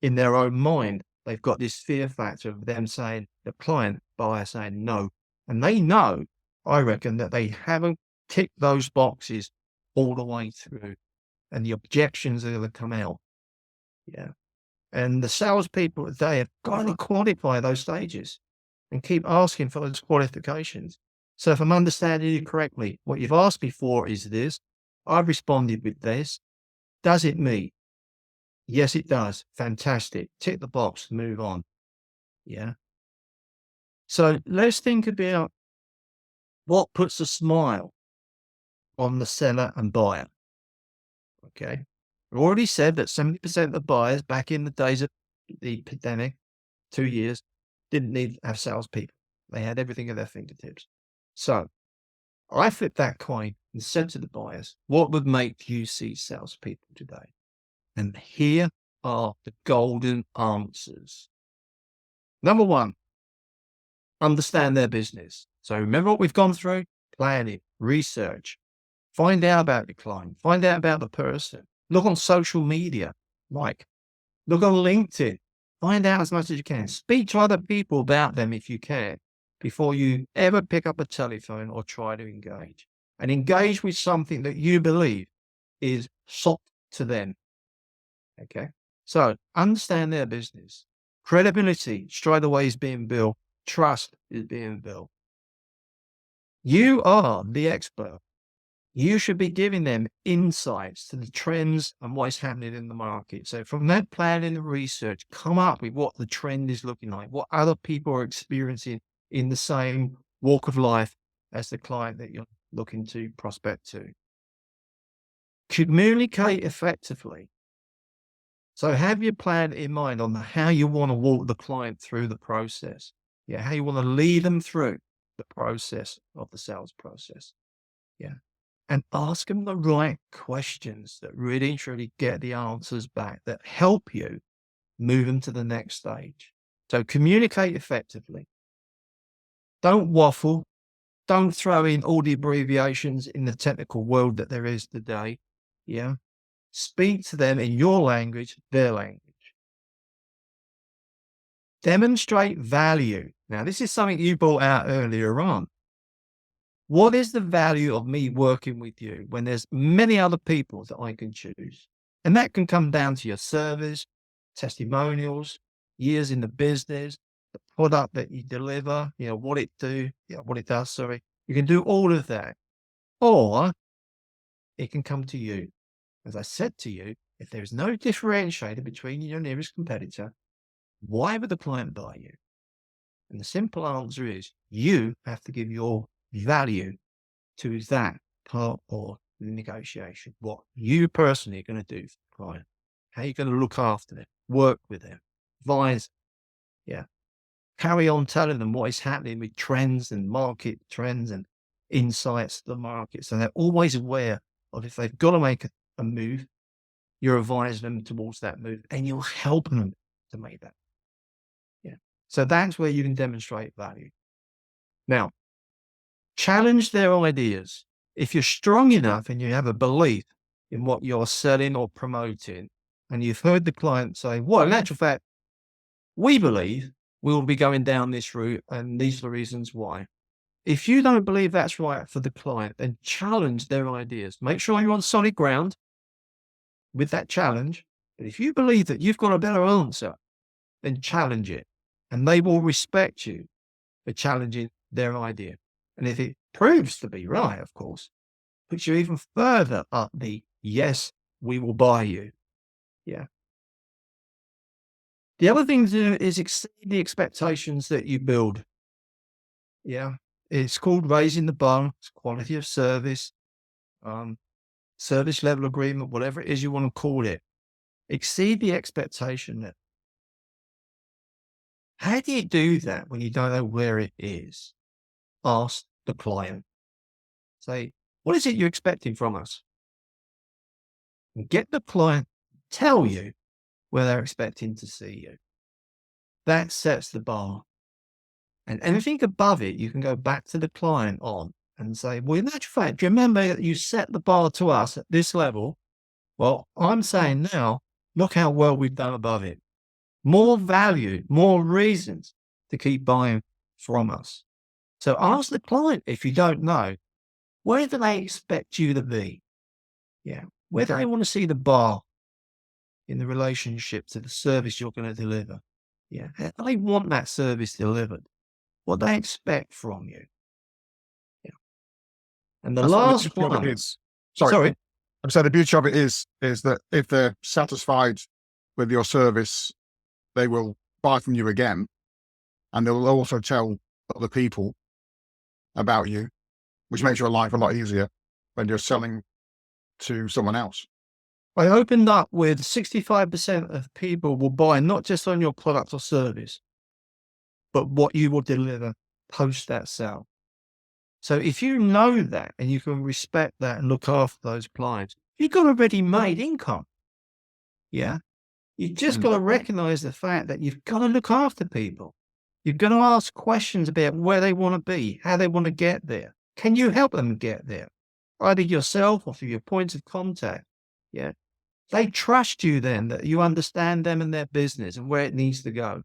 in their own mind. They've got this fear factor of them saying, the client buyer saying no. And they know, I reckon, that they haven't ticked those boxes all the way through. And the objections are going to come out. Yeah. And the salespeople today have got to qualify those stages and keep asking for those qualifications. So if I'm understanding you correctly, what you've asked me for is this. I've responded with this. Does it meet? Yes, it does. Fantastic. Tick the box, move on. Yeah. So let's think about what puts a smile on the seller and buyer. Okay. I've already said that 70% of buyers back in the days of the pandemic, 2 years, didn't need to have salespeople. They had everything at their fingertips. So I flipped that coin and said to the buyers, what would make you see salespeople today? And here are the golden answers. Number one, understand their business. So remember what we've gone through? Planning, research, find out about the client, find out about the person. Look on social media, like look on LinkedIn, find out as much as you can. Speak to other people about them if you can, before you ever pick up a telephone or try to engage. And engage with something that you believe is soft to them. Okay. So understand their business. Credibility straight away is being built. Trust is being built. You are the expert. You should be giving them insights to the trends and what is happening in the market. So from that planning and research, come up with what the trend is looking like, what other people are experiencing in the same walk of life as the client that you're looking to prospect to. Communicate effectively. So have your plan in mind on how you want to walk the client through the process. Yeah, how you want to lead them through the process of the sales process. Yeah. And ask them the right questions that really and truly get the answers back that help you move them to the next stage. So communicate effectively. Don't waffle. Don't throw in all the abbreviations in the technical world that there is today. Yeah. Speak to them in your language, their language. Demonstrate value. Now, this is something you brought out earlier on. What is the value of me working with you when there's many other people that I can choose? And that can come down to your service, testimonials, years in the business, the product that you deliver, what it does, sorry. You can do all of that. Or it can come to you. As I said to you, if there's no differentiator between you and your nearest competitor, why would the client buy you? And the simple answer is you have to give your value to that part of the negotiation. What you personally are going to do for the client, how you're going to look after them, work with them, advise. Yeah. Carry on telling them what is happening with trends and market trends and insights to the market. So they're always aware of if they've got to make a move, you're advising them towards that move and you're helping them to make that. Yeah. So that's where you can demonstrate value. Now, challenge their ideas. If you're strong enough and you have a belief in what you're selling or promoting, and you've heard the client say, well, in actual fact, we believe we will be going down this route and these are the reasons why. If you don't believe that's right for the client, then challenge their ideas. Make sure you're on solid ground with that challenge. But if you believe that you've got a better answer, then challenge it. And they will respect you for challenging their idea. And if it proves to be right, of course, puts you even further up the yes, we will buy you. Yeah. The other thing to do is exceed the expectations that you build. Yeah. It's called raising the bar. It's quality of service, service level agreement, whatever it is you want to call it. Exceed the expectation. That how do you do that when you don't know where it is? Ask the client. Say, what is it you're expecting from us? And get the client to tell you where they're expecting to see you. That sets the bar. And anything above it, you can go back to the client on and say, well, in actual fact, do you remember that you set the bar to us at this level? Well, I'm saying now, look how well we've done above it. More value, more reasons to keep buying from us. So ask the client, if you don't know, where do they expect you to be? Yeah. Where do they want to see the bar in the relationship to the service you're going to deliver? Yeah. How do they want that service delivered? What they expect from you. Yeah. And the That's the last beauty of it one, is. Sorry, sorry, I'm saying the beauty of it is that if they're satisfied with your service, they will buy from you again, and they will also tell other people about you, which makes your life a lot easier when you're selling to someone else. I opened up with 65% of people will buy not just on your product or service, but what you will deliver post that sale. So if you know that and you can respect that and look after those clients, you've got a ready-made income. Yeah. You just got to recognize the fact that you've got to look after people. You've got to ask questions about where they want to be, how they want to get there. Can you help them get there? Either yourself or through your points of contact. Yeah. They trust you then that you understand them and their business and where it needs to go.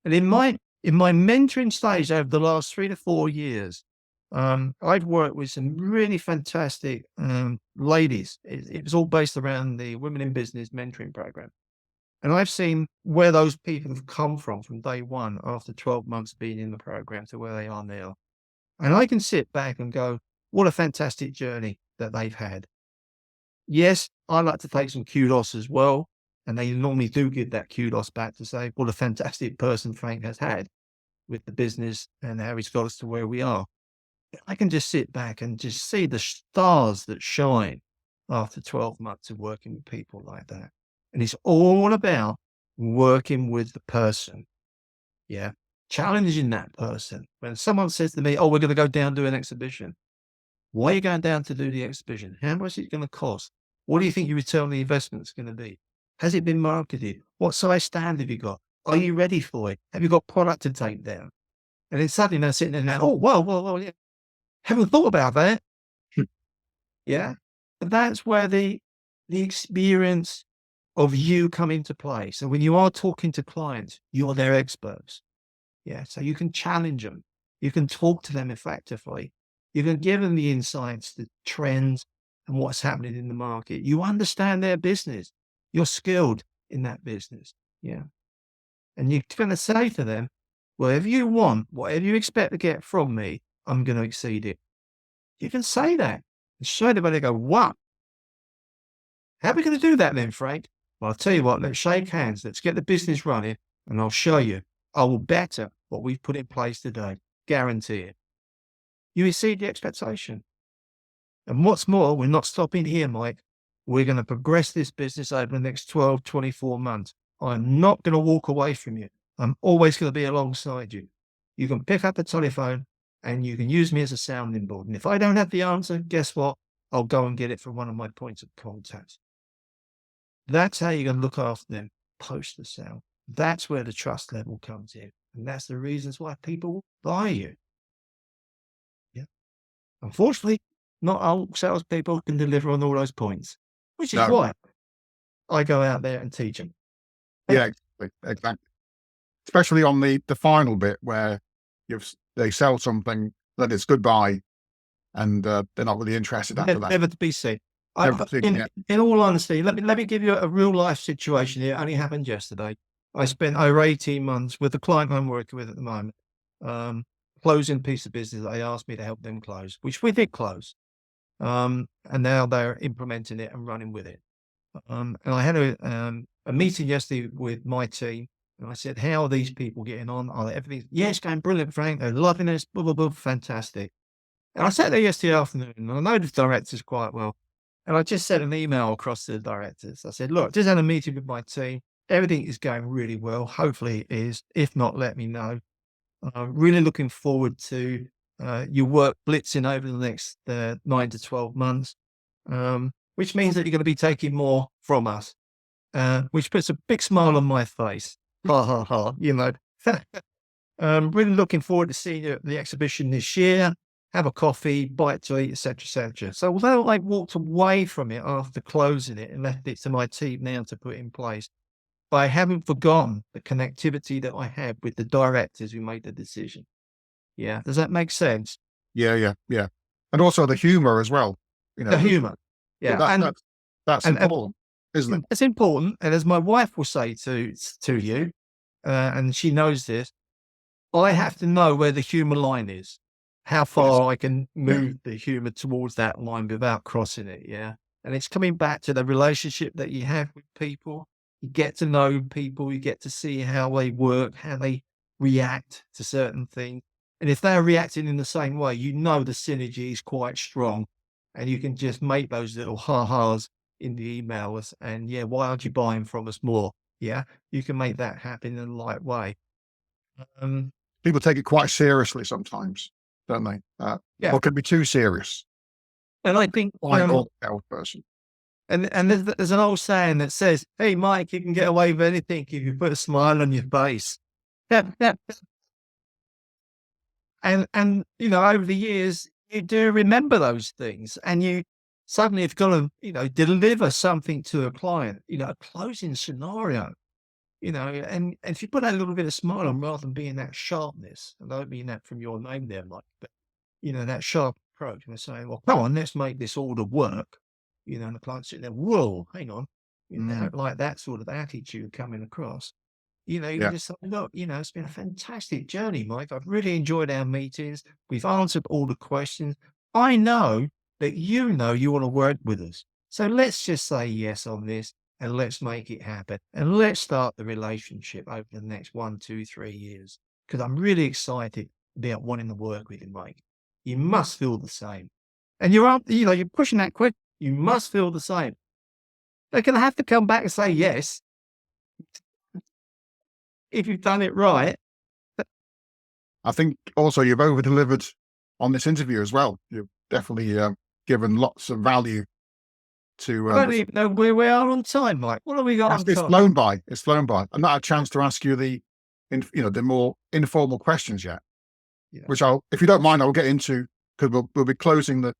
And in my mentoring stage over the last 3 to 4 years, I've worked with some really fantastic ladies. It was all based around the Women in Business mentoring program. And I've seen where those people have come from day one after 12 months being in the program to where they are now. And I can sit back and go, what a fantastic journey that they've had. Yes, I like to take some kudos as well. And they normally do give that kudos back to say, what a fantastic person Frank has had with the business and how he's got us to where we are. I can just sit back and just see the stars that shine after 12 months of working with people like that. And it's all about working with the person. Yeah. Challenging that person. When someone says to me, oh, we're going to go down and do an exhibition. Why are you going down to do the exhibition? How much is it going to cost? What do you think your return on the investment is going to be? Has it been marketed? What size stand have you got? Are you ready for it? Have you got product to take down? And then suddenly they're sitting there now, oh, whoa, yeah. Haven't thought about that. Yeah. But that's where the experience of you come into play. So when you are talking to clients, you're their experts. Yeah. So you can challenge them. You can talk to them effectively. You can give them the insights, the trends, and what's happening in the market. You understand their business. You're skilled in that business. Yeah. And you're going to say to them, whatever you want, whatever you expect to get from me, I'm going to exceed it. You can say that. And straight away they go, what? How are we going to do that then, Frank? Well, I'll tell you what, let's shake hands. Let's get the business running and I'll show you. I will better what we've put in place today. Guarantee it. You exceed the expectation. And what's more, we're not stopping here, Mike. We're going to progress this business over the next 12, 24 months. I'm not going to walk away from you. I'm always going to be alongside you. You can pick up the telephone and you can use me as a sounding board. And if I don't have the answer, guess what? I'll go and get it from one of my points of contact. That's how you're going to look after them post the sale. That's where the trust level comes in. And that's the reasons why people will buy you. Yeah. Unfortunately, not all salespeople can deliver on all those points, which is No. why I go out there and teach them. Yeah, exactly. Especially on the final bit where they sell something, then it's goodbye, and they're not really interested after that. Never to be seen. Everything, yeah. In all honesty, let me give you a real life situation here. It only happened yesterday. I spent over 18 months with the client I'm working with at the moment, closing a piece of business that they asked me to help them close, which we did close. And now they're implementing it and running with it. And I had a meeting yesterday with my team, and I said, "How are these people getting on? Are everything? Yeah, it's going brilliant, Frank. They're loving this. Blah blah blah. Fantastic." And I sat there yesterday afternoon, and I know the directors quite well, and I just sent an email across to the directors. I said, "Look, just had a meeting with my team. Everything is going really well. Hopefully, it is. If not, let me know. Really looking forward to your work blitzing over the next 9 to 12 months, which means that you're going to be taking more from us, which puts a big smile on my face. Ha ha ha, you know. Really looking forward to seeing you at the exhibition this year. Have a coffee, bite to eat, etc., etc." So although I walked away from it after closing it and left it to my team now to put in place, but I haven't forgotten the connectivity that I had with the directors who made the decision. Yeah. Does that make sense? Yeah, yeah, yeah. And also the humor as well. You The know, humor. yeah, Yeah. And, that's and important, isn't it? it's important. And as my wife will say to you, and she knows this, I have to know where the humor line is, how Yes. far I can Yeah. move the humor towards that line without crossing it. Yeah. And it's coming back to the relationship that you have with people. You get to know people, you get to see how they work, how they react to certain things. And if they're reacting in the same way, you know the synergy is quite strong. And you can just make those little ha-has in the emails. And yeah, why aren't you buying from us more? Yeah. You can make that happen in a light way. Um, People take it quite seriously sometimes, don't they? yeah. Or can be too serious. And I think, Like all salesperson. and there's an old saying that says, "Hey, Mike, you can get away with anything if you put a smile on your face." Yeah, yeah. And you know, over the years, you do remember those things, and you suddenly have got to, you know, deliver something to a client, you know, a closing scenario, you know, and if you put that little bit of smile on rather than being that sharpness, and I don't mean that from your name there, Mike, but you know, that sharp approach and saying, "Well, come on, let's make this order work." You know, and the client's sitting there, "Whoa, hang on." You know, they Mm, don't like that sort of attitude coming across. You know, you yeah, just say, "Look, you know, it's been a fantastic journey, Mike. I've really enjoyed our meetings. We've answered all the questions. I know that you know you want to work with us. So let's just say yes on this and let's make it happen. And let's start the relationship over the next 1, 2, 3 years. Because I'm really excited about wanting to work with you, Mike. You must feel the same." And you're up, you know, you're pushing that question. You must feel the same. They're going to have to come back and say yes if you've done it right. I think also you've over delivered on this interview as well. You've definitely given lots of value to. I don't even know where we are on time, Mike. What have we got on It's time? flown by. It's flown by. I've not had a chance to ask you the more informal questions yet. Yeah. Which if you don't mind, I'll get into because we'll be closing the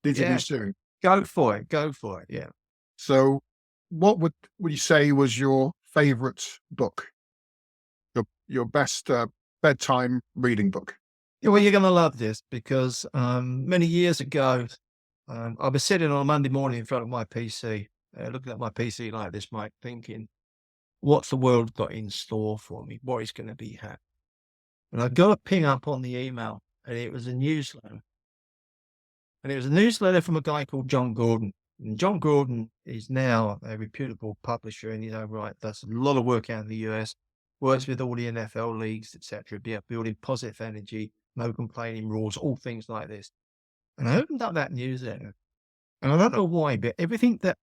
interview Yeah. soon. Go for it. Go for it. Yeah. So, what would you say was your favorite book? Your best bedtime reading book? Yeah, well, you're going to love this because many years ago, I was sitting on a Monday morning in front of my PC, looking at my PC like this, Mike, thinking, what's the world got in store for me? What is going to be happening? And I got a ping up on the email, and it was a newsletter. And it was a newsletter from a guy called John Gordon. And John Gordon is now a reputable publisher in his own right, does a lot of work out in the US, works with all the NFL leagues, etc., building positive energy, no complaining rules, all things like this. And I opened up that newsletter, and I don't know why, but everything that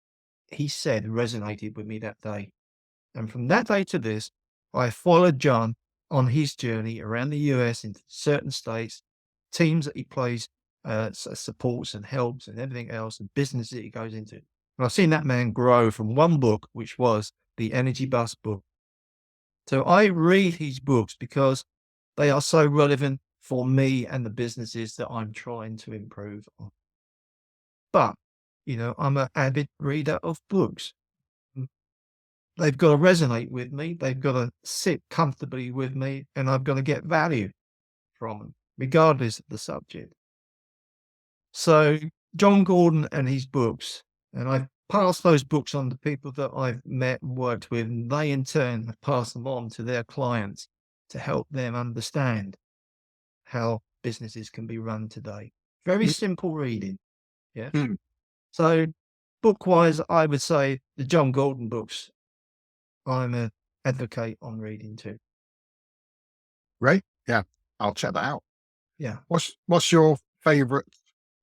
he said resonated with me that day. And from that day to this, I followed John on his journey around the US into certain states, teams that he plays, supports and helps and everything else, and business that he goes into. And I've seen that man grow from one book, which was the Energy Bus book. So I read his books because they are so relevant for me and the businesses that I'm trying to improve on. But, I'm an avid reader of books. Mm, They've got to resonate with me. They've got to sit comfortably with me, and I've got to get value from them, regardless of the subject. So John Gordon and his books, and I've passed those books on to people that I've met and worked with, and they in turn have passed them on to their clients to help them understand how businesses can be run today. Very simple reading. Yeah. Mm. So book-wise, I would say the John Gordon books, I'm an advocate on reading too. Great. Yeah, I'll check that out. Yeah. What's your favorite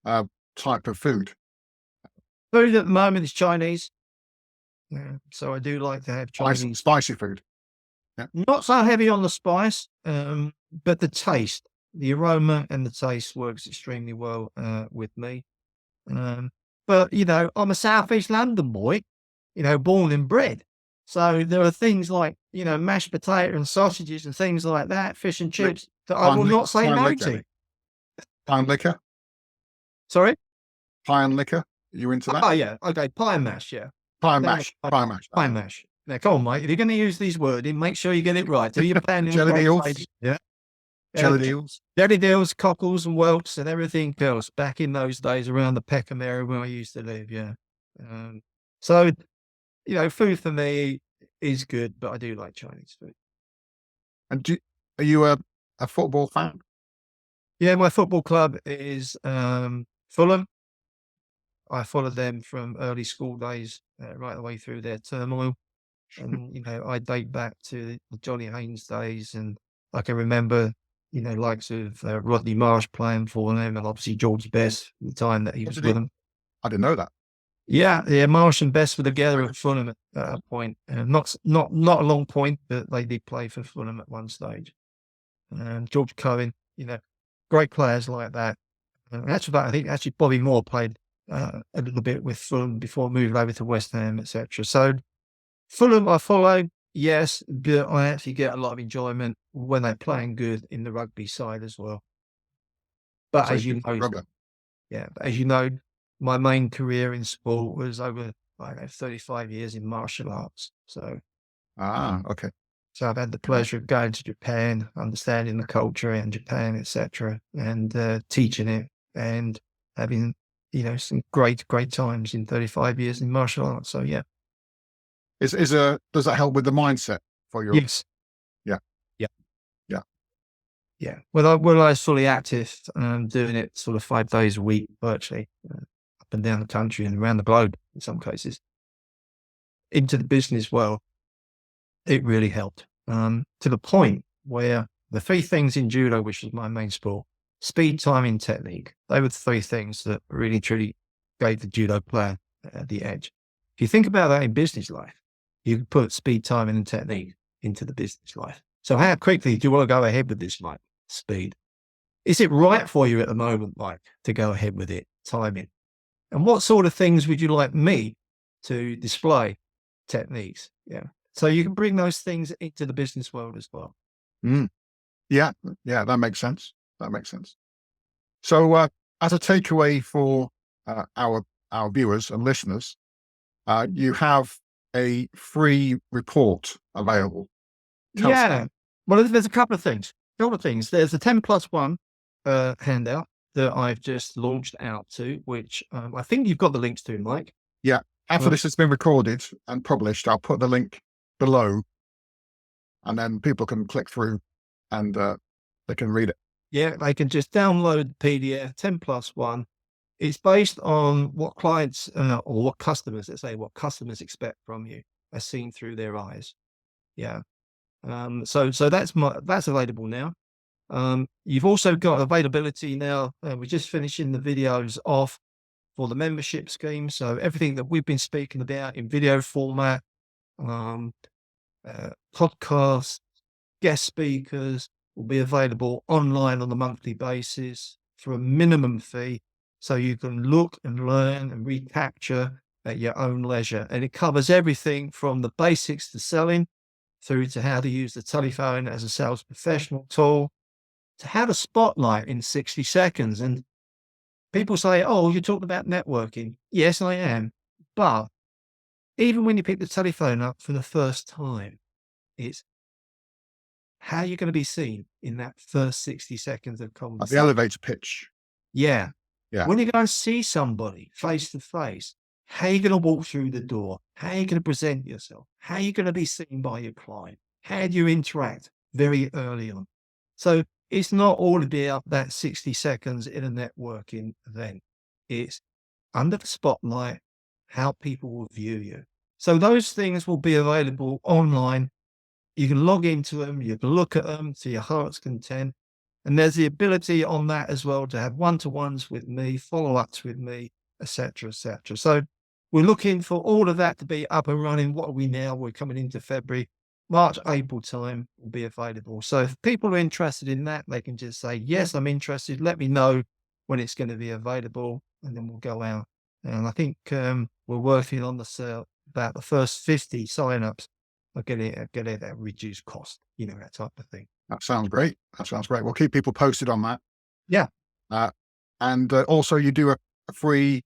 type of food? Food at the moment is Chinese. Yeah. So I do like to have Chinese. Spicy food. Yeah. Not so heavy on the spice, but the taste, the aroma and the taste works extremely well with me. But, I'm a South East London boy, born and bred. So there are things like, mashed potato and sausages and things like that, fish and chips that I will not say no to. Pie and liquor? Sorry? Pie and liquor? Are you into that? Oh, yeah. Okay. Pie and mash. Yeah. Pie and mash. Pie and mash. Pie and mash. Now, come on, mate. If you're going to use these wording, make sure you get it right. Do your planning. Jelly eels? Yeah. Jelly eels? Jelly deals, cockles and whelks and everything else back in those days around the Peckham area where I used to live. Yeah. So, food for me is good, but I do like Chinese food. And are you a football fan? Yeah, my football club is Fulham. I followed them from early school days right the way through their turmoil. And, I date back to the Johnny Haynes days, and I can remember, likes of Rodney Marsh playing for them, and obviously George Best, the time that he was with them. I didn't know that. Yeah, Marsh and Best were together at Fulham at a point. Not a long point, but they did play for Fulham at one stage. George Cohen, great players like that. I think actually Bobby Moore played a little bit with Fulham before moving over to West Ham, etc. So Fulham I follow, yes, but I actually get a lot of enjoyment when they're playing good in the rugby side as well. But So as you know, my main career in sport was over 35 years in martial arts. So okay. So I've had the pleasure of going to Japan, understanding the culture in Japan, etc., and teaching it and having, some great times in 35 years in martial arts. So yeah. Does that help with the mindset for your? Yes. Yeah. Yeah. Yeah. Yeah. When I was fully active, doing it sort of 5 days a week, virtually, up and down the country and around the globe in some cases, into the business world, it really helped. To the point where the 3 things in judo, which was my main sport, speed, timing, technique, they were the 3 things that really truly gave the judo player the edge. If you think about that in business life, you can put speed, timing, and technique into the business life. So how quickly do you want to go ahead with this, Mike? Speed. Is it right for you at the moment, Mike, to go ahead with it? Timing. And what sort of things would you like me to display? Techniques. Yeah. So you can bring those things into the business world as well. Yeah, that makes sense. So, as a takeaway for our viewers and listeners, you have a free report available. Well, there's a couple of things. There's a 10+1 handout that I've just launched out to, which I think you've got the links to, Mike. Yeah. After this has been recorded and published, I'll put the link below, and then people can click through and they can read it. Yeah, they can just download the PDF 10+1. It's based on what clients or what customers, what customers expect from you as seen through their eyes. Yeah. So that's available now. You've also got availability now. We're just finishing the videos off for the membership scheme. So everything that we've been speaking about in video format, podcasts, guest speakers will be available online on a monthly basis for a minimum fee. So you can look and learn and recapture at your own leisure. And it covers everything from the basics to selling through to how to use the telephone as a sales professional tool to how to spotlight in 60 seconds. And people say, oh, you're talking about networking. Yes, I am. But even when you pick the telephone up for the first time, it's how you're going to be seen in that first 60 seconds of Like the conversation. elevator pitch. Yeah. Yeah. When you go and see somebody face to face, how are you going to walk through the door? How are you going to present yourself? How are you going to be seen by your client? How do you interact very early on? So it's not all about that 60 seconds in a networking event. It's under the spotlight, how people will view you. So those things will be available online. You can log into them, you can look at them to your heart's content. And there's the ability on that as well to have one-to-ones with me, follow-ups with me, etc., etc. So we're looking for all of that to be up and running. What are we now? We're coming into February. March, April time will be available. So if people are interested in that, they can just say, yes, I'm interested. Let me know when it's going to be available, and then we'll go out. And I think we're working on about the first 50 signups. I'll get it at a reduced cost, that type of thing. That sounds great. That sounds great. We'll keep people posted on that. Yeah. And also you do a free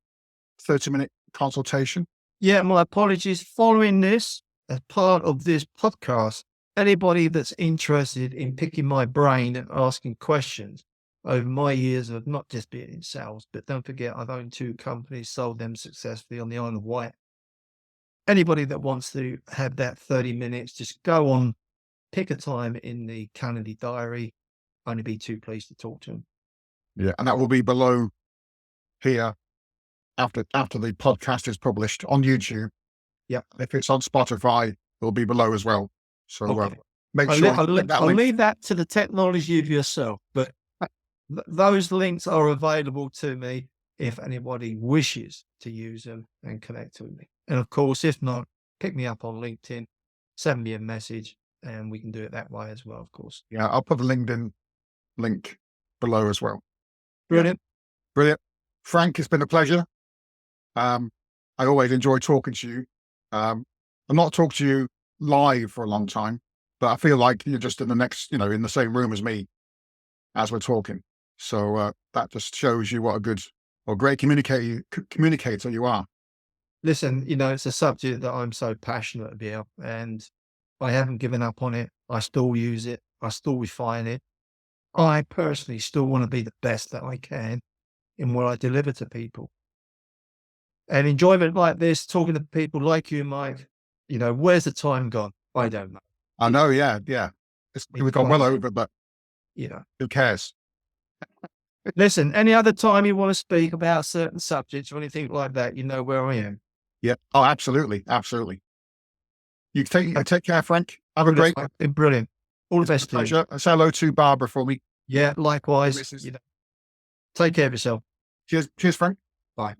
30-minute consultation. Yeah, my apologies. Following this, as part of this podcast, anybody that's interested in picking my brain and asking questions over my years of not just being in sales, but don't forget, I've owned 2 companies, sold them successfully on the Isle of Wight. Anybody that wants to have that 30 minutes, just go on, pick a time in the calendar diary. Only be too pleased to talk to them. Yeah. And that will be below here after the podcast is published on YouTube. Yeah. If it's on Spotify, it'll be below as well. So Okay. make I'll sure I'll leave that to the technology of yourself, but those links are available to me if anybody wishes to use them and connect with me. And of course, if not, pick me up on LinkedIn, send me a message, and we can do it that way as well, of course. Yeah, I'll put the LinkedIn link below as well. Brilliant. Yeah. Brilliant. Frank, it's been a pleasure. I always enjoy talking to you. I've not talked to you live for a long time, but I feel like you're just in the next, in the same room as me as we're talking. So that just shows you what a good or great communicator you are. Listen, it's a subject that I'm so passionate about, and I haven't given up on it. I still use it. I still refine it. I personally still want to be the best that I can in what I deliver to people. And enjoyment like this, talking to people like you, Mike, where's the time gone? I don't know. I know, yeah. We've gone well over, but who cares? Listen, any other time you want to speak about certain subjects or anything like that, you know where I am. Yeah. Oh, absolutely. Absolutely. You take care, Frank. Have a great. Brilliant. All the best to you. Pleasure. Say hello to Barbara for me. Yeah, likewise. Take care of yourself. Cheers, Frank. Bye.